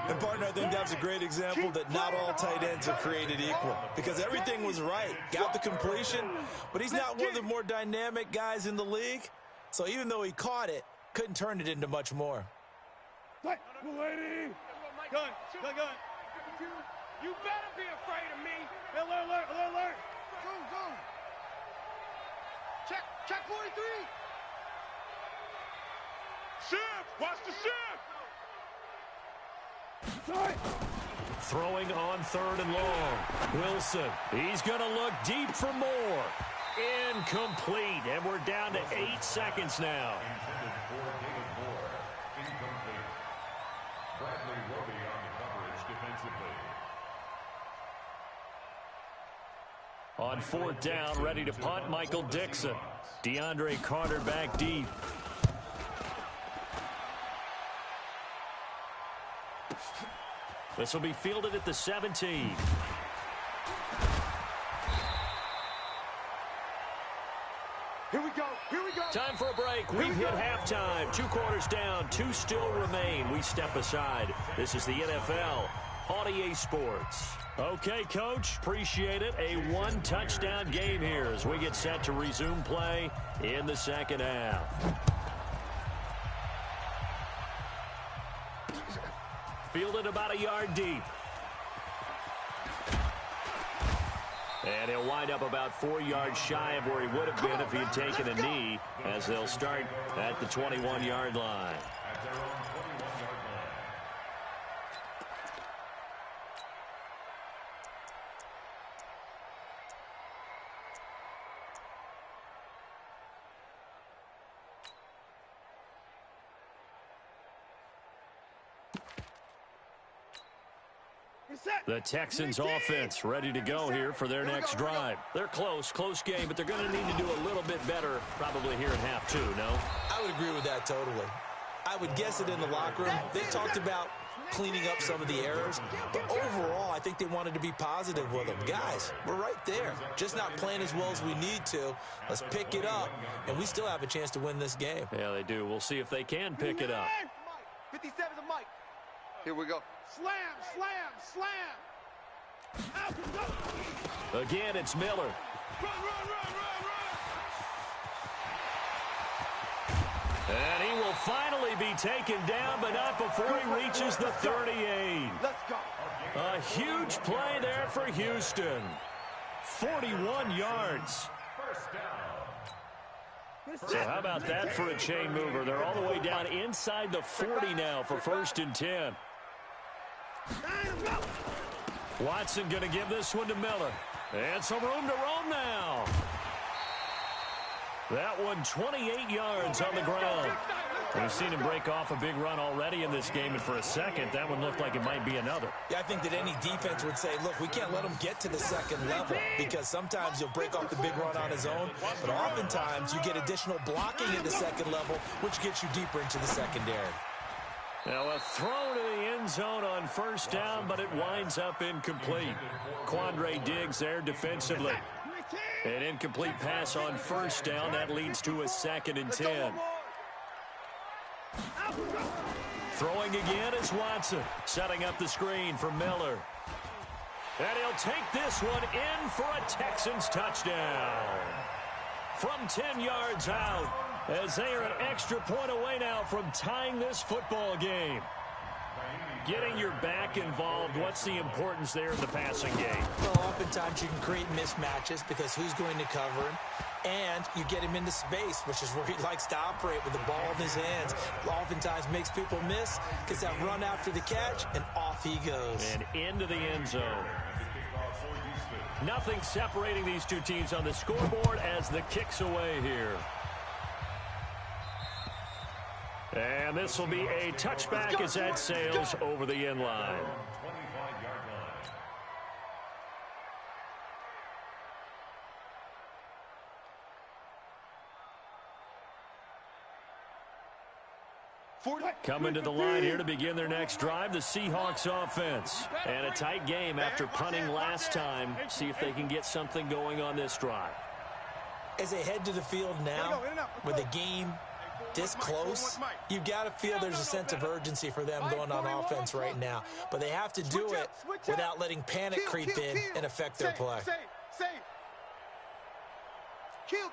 And, partner, I think that's a great example that not all tight ends are created equal. Because everything was right. Got the completion, but he's not one of the more dynamic guys in the league. So even though he caught it, couldn't turn it into much more. Gun. You better be afraid of me. Alert. Go. Check 43. Shift. Watch the shift. Throwing on 3rd and long. Wilson, he's going to look deep for more. Incomplete, and we're down to 8 seconds now. On 4th down, ready to punt, Michael Dixon. DeAndre Carter back deep. This will be fielded at the 17. Here we go. Time for a break. We've hit halftime. 2 quarters down. 2 still remain. We step aside. This is the NFL on EA Sports. Okay, Coach, appreciate it. A one-touchdown game here as we get set to resume play in the second half. Fielded about a yard deep. And he'll wind up about 4 yards shy of where he would have been if he had taken a knee, as they'll start at the 21-yard line. The Texans offense ready to go here for their next drive. They're close game, but they're going to need to do a little bit better probably here in half two, no? I would agree with that totally. I would guess it in the locker room. They talked about cleaning up some of the errors, but overall, I think they wanted to be positive with them. Guys, we're right there. Just not playing as well as we need to. Let's pick it up, and we still have a chance to win this game. Yeah, they do. We'll see if they can pick it up. 57 to Mike. Here we go. Slam, slam, slam. Again, it's Miller. Run. And he will finally be taken down, but not before he reaches the 38. Let's go. A huge play there for Houston. 41 yards. So how about that for a chain mover? They're all the way down inside the 40 now for 1st and 10. Watson going to give this one to Miller. And some room to roam now. That one 28 yards on the ground. We've seen him break off a big run already in this game, and for a second, that one looked like it might be another. Yeah, I think that any defense would say, look, we can't let him get to the second level, because sometimes he'll break off the big run on his own, but oftentimes you get additional blocking at the second level, which gets you deeper into the secondary. Now a throw to the end zone on 1st down, but it winds up incomplete. Quandre Diggs there defensively. An incomplete pass on 1st down. That leads to a 2nd and 10. Throwing again is Watson. Setting up the screen for Miller. And he'll take this one in for a Texans touchdown. From 10 yards out, as they are an extra point away now from tying this football game. Getting your back involved, what's the importance there in the passing game? Well, oftentimes you can create mismatches because who's going to cover him? And you get him into space, which is where he likes to operate with the ball in his hands. Oftentimes makes people miss, gets that run after the catch, and off he goes. And into the end zone. Nothing separating these two teams on the scoreboard as the kick's away here. And this will be a touchback as that sails over the end line. Coming to the line here to begin their next drive, the Seahawks offense. And a tight game after punting last time. See if they can get something going on this drive. As they head to the field now, with the game this close, you've got to feel there's a sense of urgency for them going on offense right now. But they have to do it without letting panic creep in and affect their play. Kill.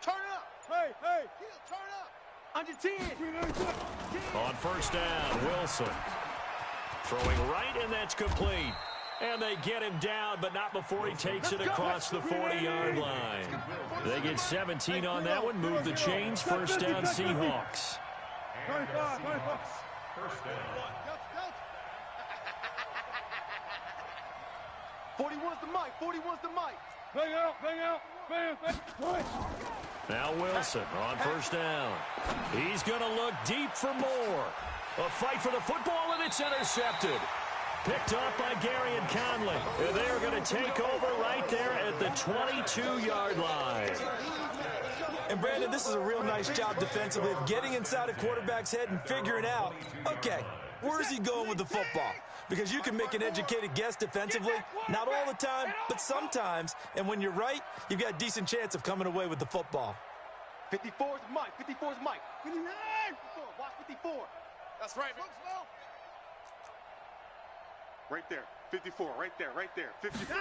Turn it up. Hey. Kill, turn up. Under 10. On 1st down, Wilson. Throwing right, and that's complete. And they get him down, but not before he takes it across the 40-yard line. They get 17 on that one. Move the chains. 1st down, Seahawks. 41's the mic. 41's the mic. Bang out. Now Wilson on 1st down. He's going to look deep for more. A fight for the football, and it's intercepted. Picked off by Gary and Conley. And they're going to take over right there at the 22-yard line. And, Brandon, this is a real nice job defensively of getting inside a quarterback's head and figuring out, okay, where's he going with the football? Because you can make an educated guess defensively, not all the time, but sometimes. And when you're right, you've got a decent chance of coming away with the football. 54's Mike. 54's Mike. 59. Watch 54. That's right, man. Right there. 54, right there, right there. 54.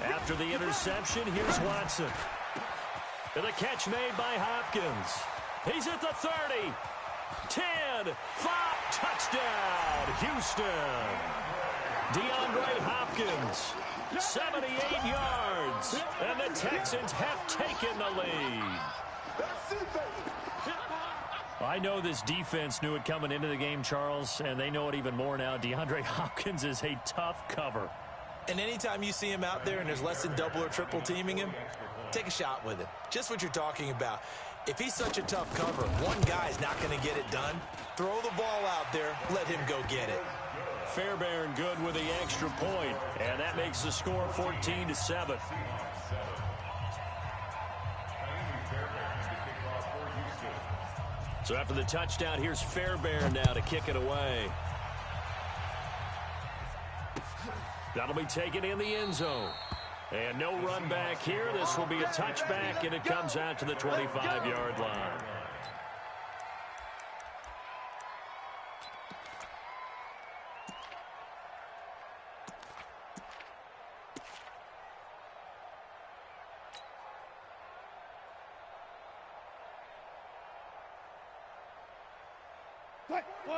After the interception, here's Watson. And the catch made by Hopkins. He's at the 30. 10, 5, touchdown, Houston. DeAndre Hopkins, 78 yards, and the Texans have taken the lead. I know this defense knew it coming into the game, Charles, and they know it even more now. DeAndre Hopkins is a tough cover. And anytime you see him out there and there's less than double or triple teaming him, take a shot with him. Just what you're talking about. If he's such a tough cover, one guy's not going to get it done. Throw the ball out there. Let him go get it. Fairbairn good with the extra point, and that makes the score 14-7. So after the touchdown, here's Fairbairn now to kick it away. That'll be taken in the end zone. And no run back here. This will be a touchback, and it comes out to the 25-yard line.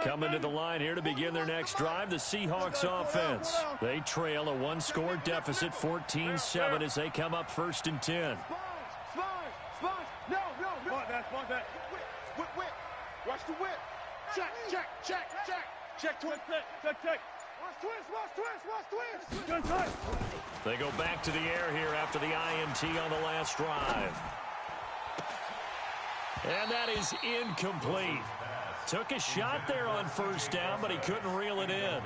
Coming to the line here to begin their next drive, the Seahawks offense. They trail a one-score deficit, 14-7, as they come up 1st and 10. No. Whip. Watch the whip. Check. Watch twist. They go back to the air here after the INT on the last drive. And that is incomplete. Took a shot there on 1st down, but he couldn't reel it in.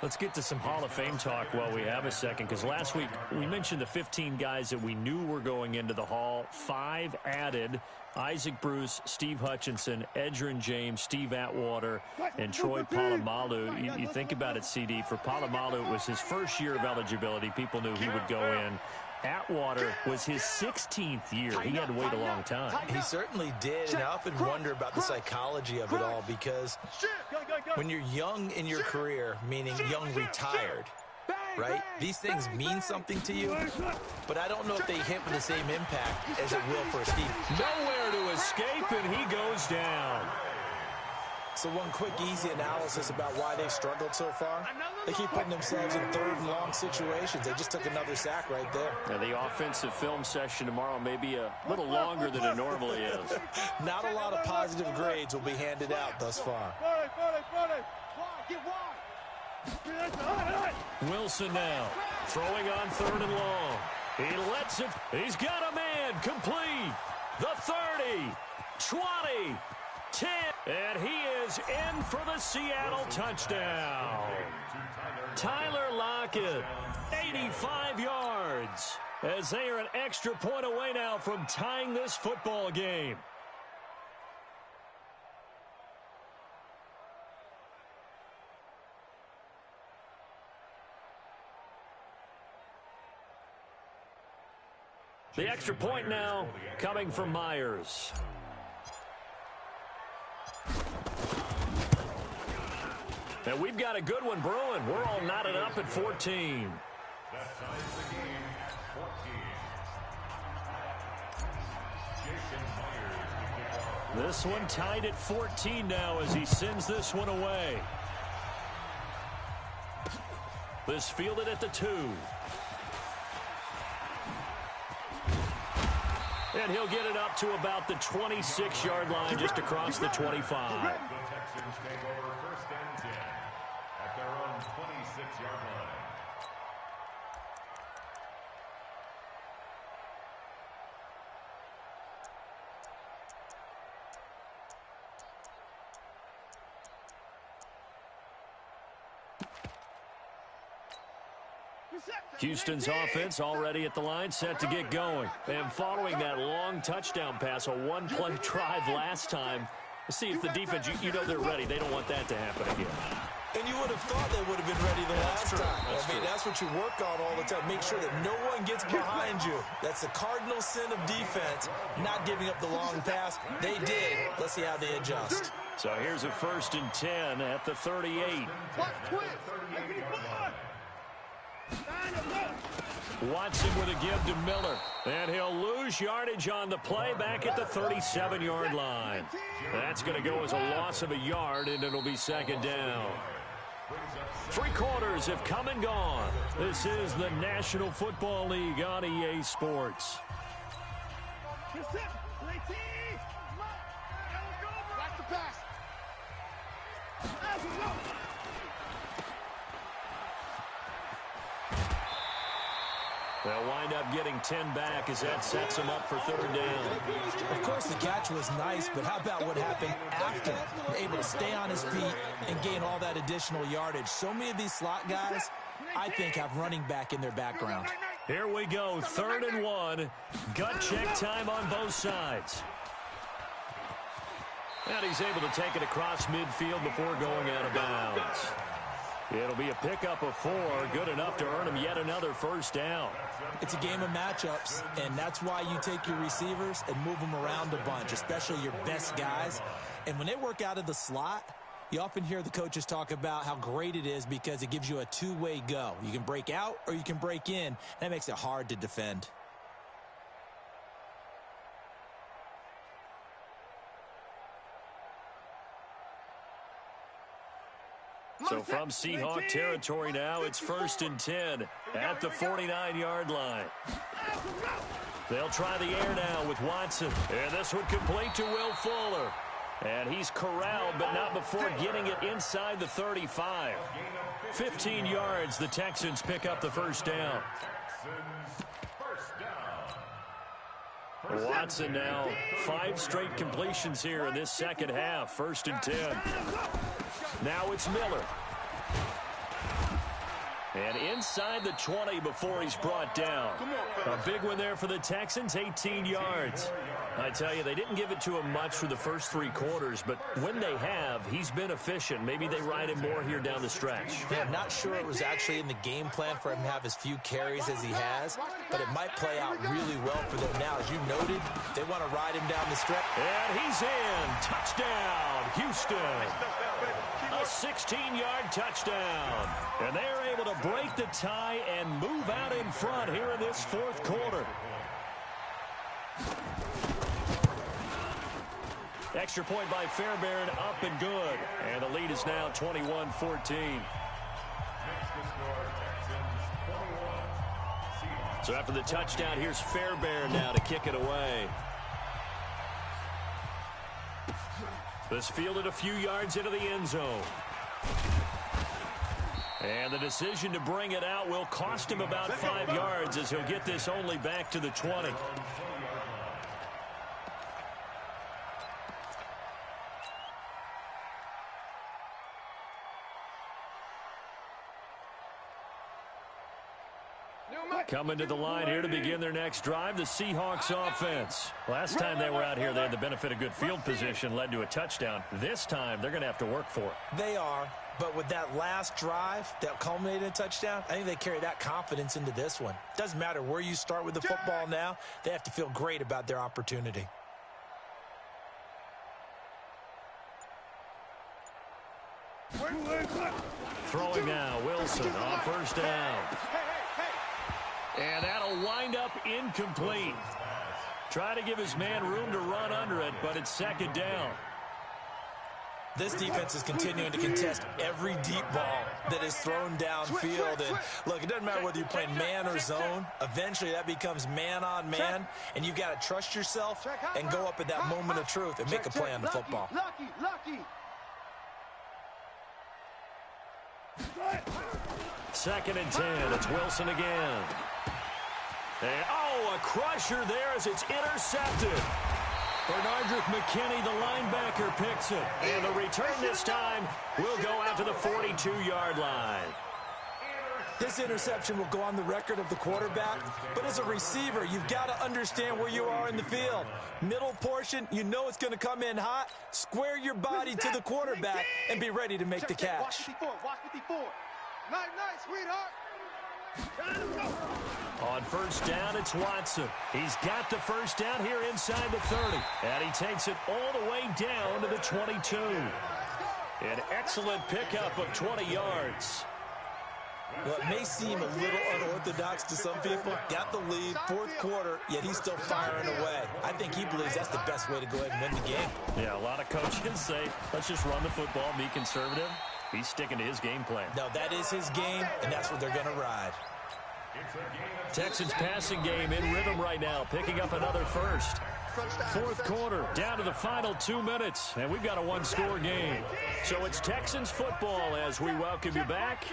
Let's get to some Hall of Fame talk while we have a second, because last week we mentioned the 15 guys that we knew were going into the Hall. 5 added: Isaac Bruce, Steve Hutchinson, Edgerrin James, Steve Atwater, and Troy Polamalu. You think about it, CD. For Polamalu, it was his first year of eligibility. People knew he would go in. Atwater was his 16th year. He had to wait a long time. He certainly did, and I often wonder about the psychology of it all, because when you're young in your career, meaning young retired, right, these things mean something to you, but I don't know if they hit with the same impact as it will for Steve. Nowhere to escape, and he goes down. So one quick, easy analysis about why they've struggled so far. They keep putting themselves in 3rd and long situations. They just took another sack right there. Now, the offensive film session tomorrow may be a little longer than it normally is. Not a lot of positive grades will be handed out thus far. Wilson now throwing on 3rd and long. He lets it. He's got a man complete. The 30, 20, 10, and he is in for the Seattle touchdown. Tyler Lockett, 85 yards, as they are an extra point away now from tying this football game. The extra point now coming from Myers. And we've got a good one brewing. We're all knotted up at 14. That ties the game, 14. This one tied at 14 now as he sends this one away. This fielded at the 2. And he'll get it up to about the 26-yard line, just across the 25. The Texans take over 1st and 10 at their own 26-yard line. Houston's offense already at the line, set to get going. And following that long touchdown pass, a one-play drive last time, let's see if the defense, you know they're ready. They don't want that to happen again. And you would have thought they would have been ready the last time. That's what you work on all the time. Make sure that no one gets behind you. That's the cardinal sin of defense, not giving up the long pass. They did. Let's see how they adjust. So here's a 1st and 10 at the 38. Watson with a give to Miller. And he'll lose yardage on the play back at the 37-yard line. That's going to go as a loss of a yard, and it'll be 2nd down. 3 quarters have come and gone. This is the National Football League on EA Sports. Watch the pass. They'll wind up getting 10 back as that sets them up for 3rd down. Of course, the catch was nice, but how about what happened after? Able to stay on his feet and gain all that additional yardage. So many of these slot guys, I think, have running back in their background. Here we go, 3rd and 1. Gut check time on both sides. And he's able to take it across midfield before going out of bounds. It'll be a pickup of 4, good enough to earn him yet another 1st down. It's a game of matchups, and that's why you take your receivers and move them around a bunch, especially your best guys. And when they work out of the slot, you often hear the coaches talk about how great it is because it gives you a two-way go. You can break out or you can break in. That makes it hard to defend. So from Seahawk territory now, it's 1st and 10 at the 49-yard line. They'll try the air now with Watson. And this one complete to Will Fuller. And he's corralled, but not before getting it inside the 35. 15 yards, the Texans pick up the 1st down. Watson now 5 straight completions here in this second half. 1st and 10. Now it's Miller. And inside the 20 before he's brought down. A big one there for the Texans, 18 yards. I tell you, they didn't give it to him much for the first 3 quarters, but when they have, he's been efficient. Maybe they ride him more here down the stretch. Yeah, I'm not sure it was actually in the game plan for him to have as few carries as he has, but it might play out really well for them now. As you noted, they want to ride him down the stretch. And he's in. Touchdown, Houston. A 16-yard touchdown. And they're able to break the tie and move out in front here in this 4th quarter. Extra point by Fairbairn, up and good. And the lead is now 21-14. So after the touchdown, here's Fairbairn now to kick it away. This fielded a few yards into the end zone. And the decision to bring it out will cost him about 5 yards as he'll get this only back to the 20. Coming to the line here to begin their next drive, the Seahawks offense. Last time they were out here, they had the benefit of good field position, led to a touchdown. This time, they're going to have to work for it. They are, but with that last drive that culminated in a touchdown, I think they carry that confidence into this one. Doesn't matter where you start with the football now, they have to feel great about their opportunity. Throwing now, Wilson on 1st down. And that'll wind up incomplete. Try to give his man room to run under it, but it's 2nd down. This defense is continuing to contest every deep ball that is thrown downfield. And look, it doesn't matter whether you're playing man or zone. Eventually, that becomes man on man, and you've got to trust yourself and go up at that moment of truth and make a play on the football. Lucky. 2nd and 10. It's Wilson again. And, a crusher there as it's intercepted. Bernardrick McKinney, the linebacker, picks it. And the return this time will go out to the 42-yard line. This interception will go on the record of the quarterback, but as a receiver, you've got to understand where you are in the field. Middle portion, you know it's going to come in hot. Square your body to the quarterback and be ready to make the catch. Watch 54, watch 54. Nice, sweetheart. On first down, it's Watson. He's got the first down here inside the 30, and he takes it all the way down to the 22. An excellent pickup of 20 yards. Well, it may seem a little unorthodox to some people. Got the lead, fourth quarter, yet he's still firing away. I think he believes that's the best way to go ahead and win the game. Yeah, a lot of coaches say, let's just run the football, be conservative. He's sticking to his game plan. No, that is his game, and that's what they're going to ride. Texans passing game in rhythm right now, picking up another first. Fourth quarter, down to the final 2 minutes, and we've got a one-score game. So it's Texans football as we welcome you back.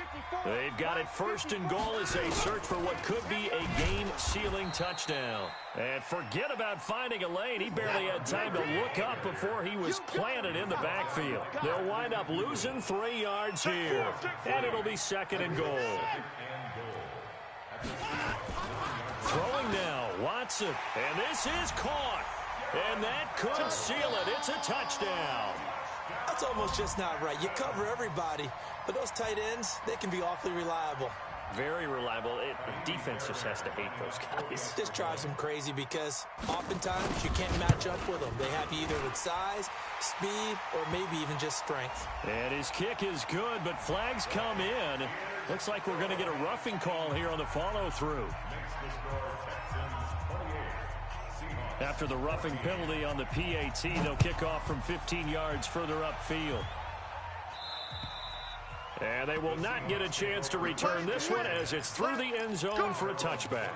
They've got it first and goal as they search for what could be a game-sealing touchdown. And forget about finding a lane. He barely had time to look up before he was planted in the backfield. They'll wind up losing 3 yards here, and it'll be second and goal. Throwing now, Watson, and this is caught. And that could seal it. It's a touchdown. That's almost just not right. You cover everybody, but those tight ends, they can be awfully reliable. Very reliable. The defense just has to hate those guys. This drives them crazy because oftentimes you can't match up with them. They have you either with size, speed, or maybe even just strength. And his kick is good, but flags come in. Looks like we're going to get a roughing call here on the follow-through. After the roughing penalty on the PAT, they'll kick off from 15 yards further upfield. And they will not get a chance to return this one as it's through the end zone for a touchback.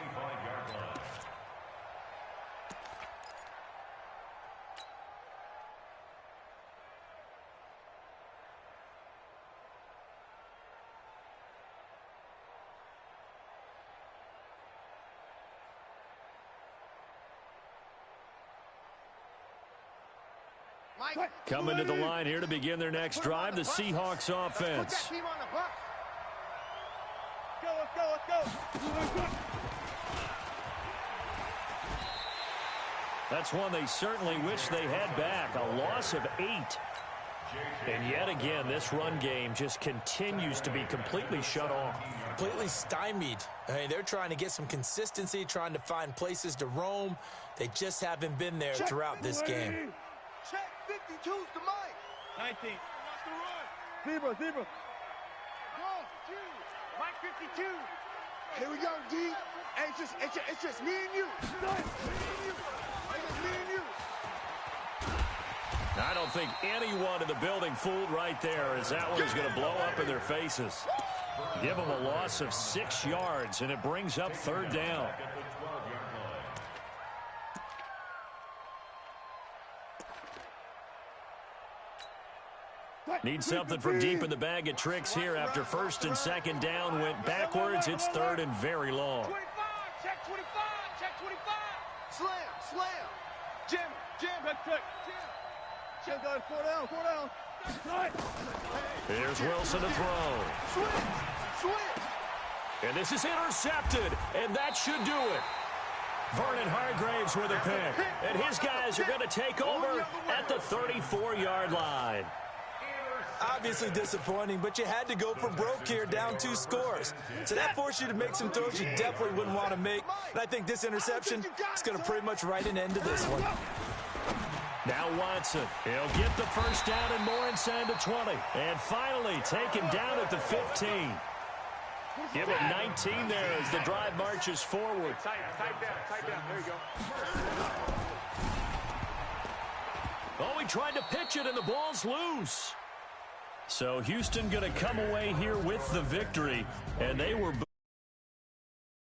Coming to the line here to begin their next drive, the Seahawks offense. That's one they certainly wish they had back. A loss of 8. And yet again, this run game just continues to be completely shut off. Completely stymied. I mean, they're trying to get some consistency, trying to find places to roam. They just haven't been there throughout this game. Check 52's the mic. 19. Watch the run. Zebra. Go, Mike 52. here we go, D. Hey, it's just me and you. It's just me and you. I don't think anyone in the building fooled right there, as that one is going to blow up in their faces. Give them a loss of 6 yards, and it brings up third down. Need something from deep in the bag of tricks here after first and second down went backwards. It's third and very long. 25, check 25, check 25. Slam. Jim. Check. Jim, guys, 4 down. Here's Wilson to throw. Switch. And this is intercepted, and that should do it. Vernon Hargraves with a pick, and his guys are going to take over at the 34-yard line. Obviously disappointing, but you had to go for broke here, down 2 scores. So that forced you to make some throws you definitely wouldn't want to make. And I think this interception is going to pretty much write an end to this one. Now Watson, he'll get the first down and more inside the 20. And finally taken down at the 15. Give it 19 there as the drive marches forward. Tight down. There you go. Oh, he tried to pitch it, and the ball's loose. So Houston going to come away here with the victory, and they were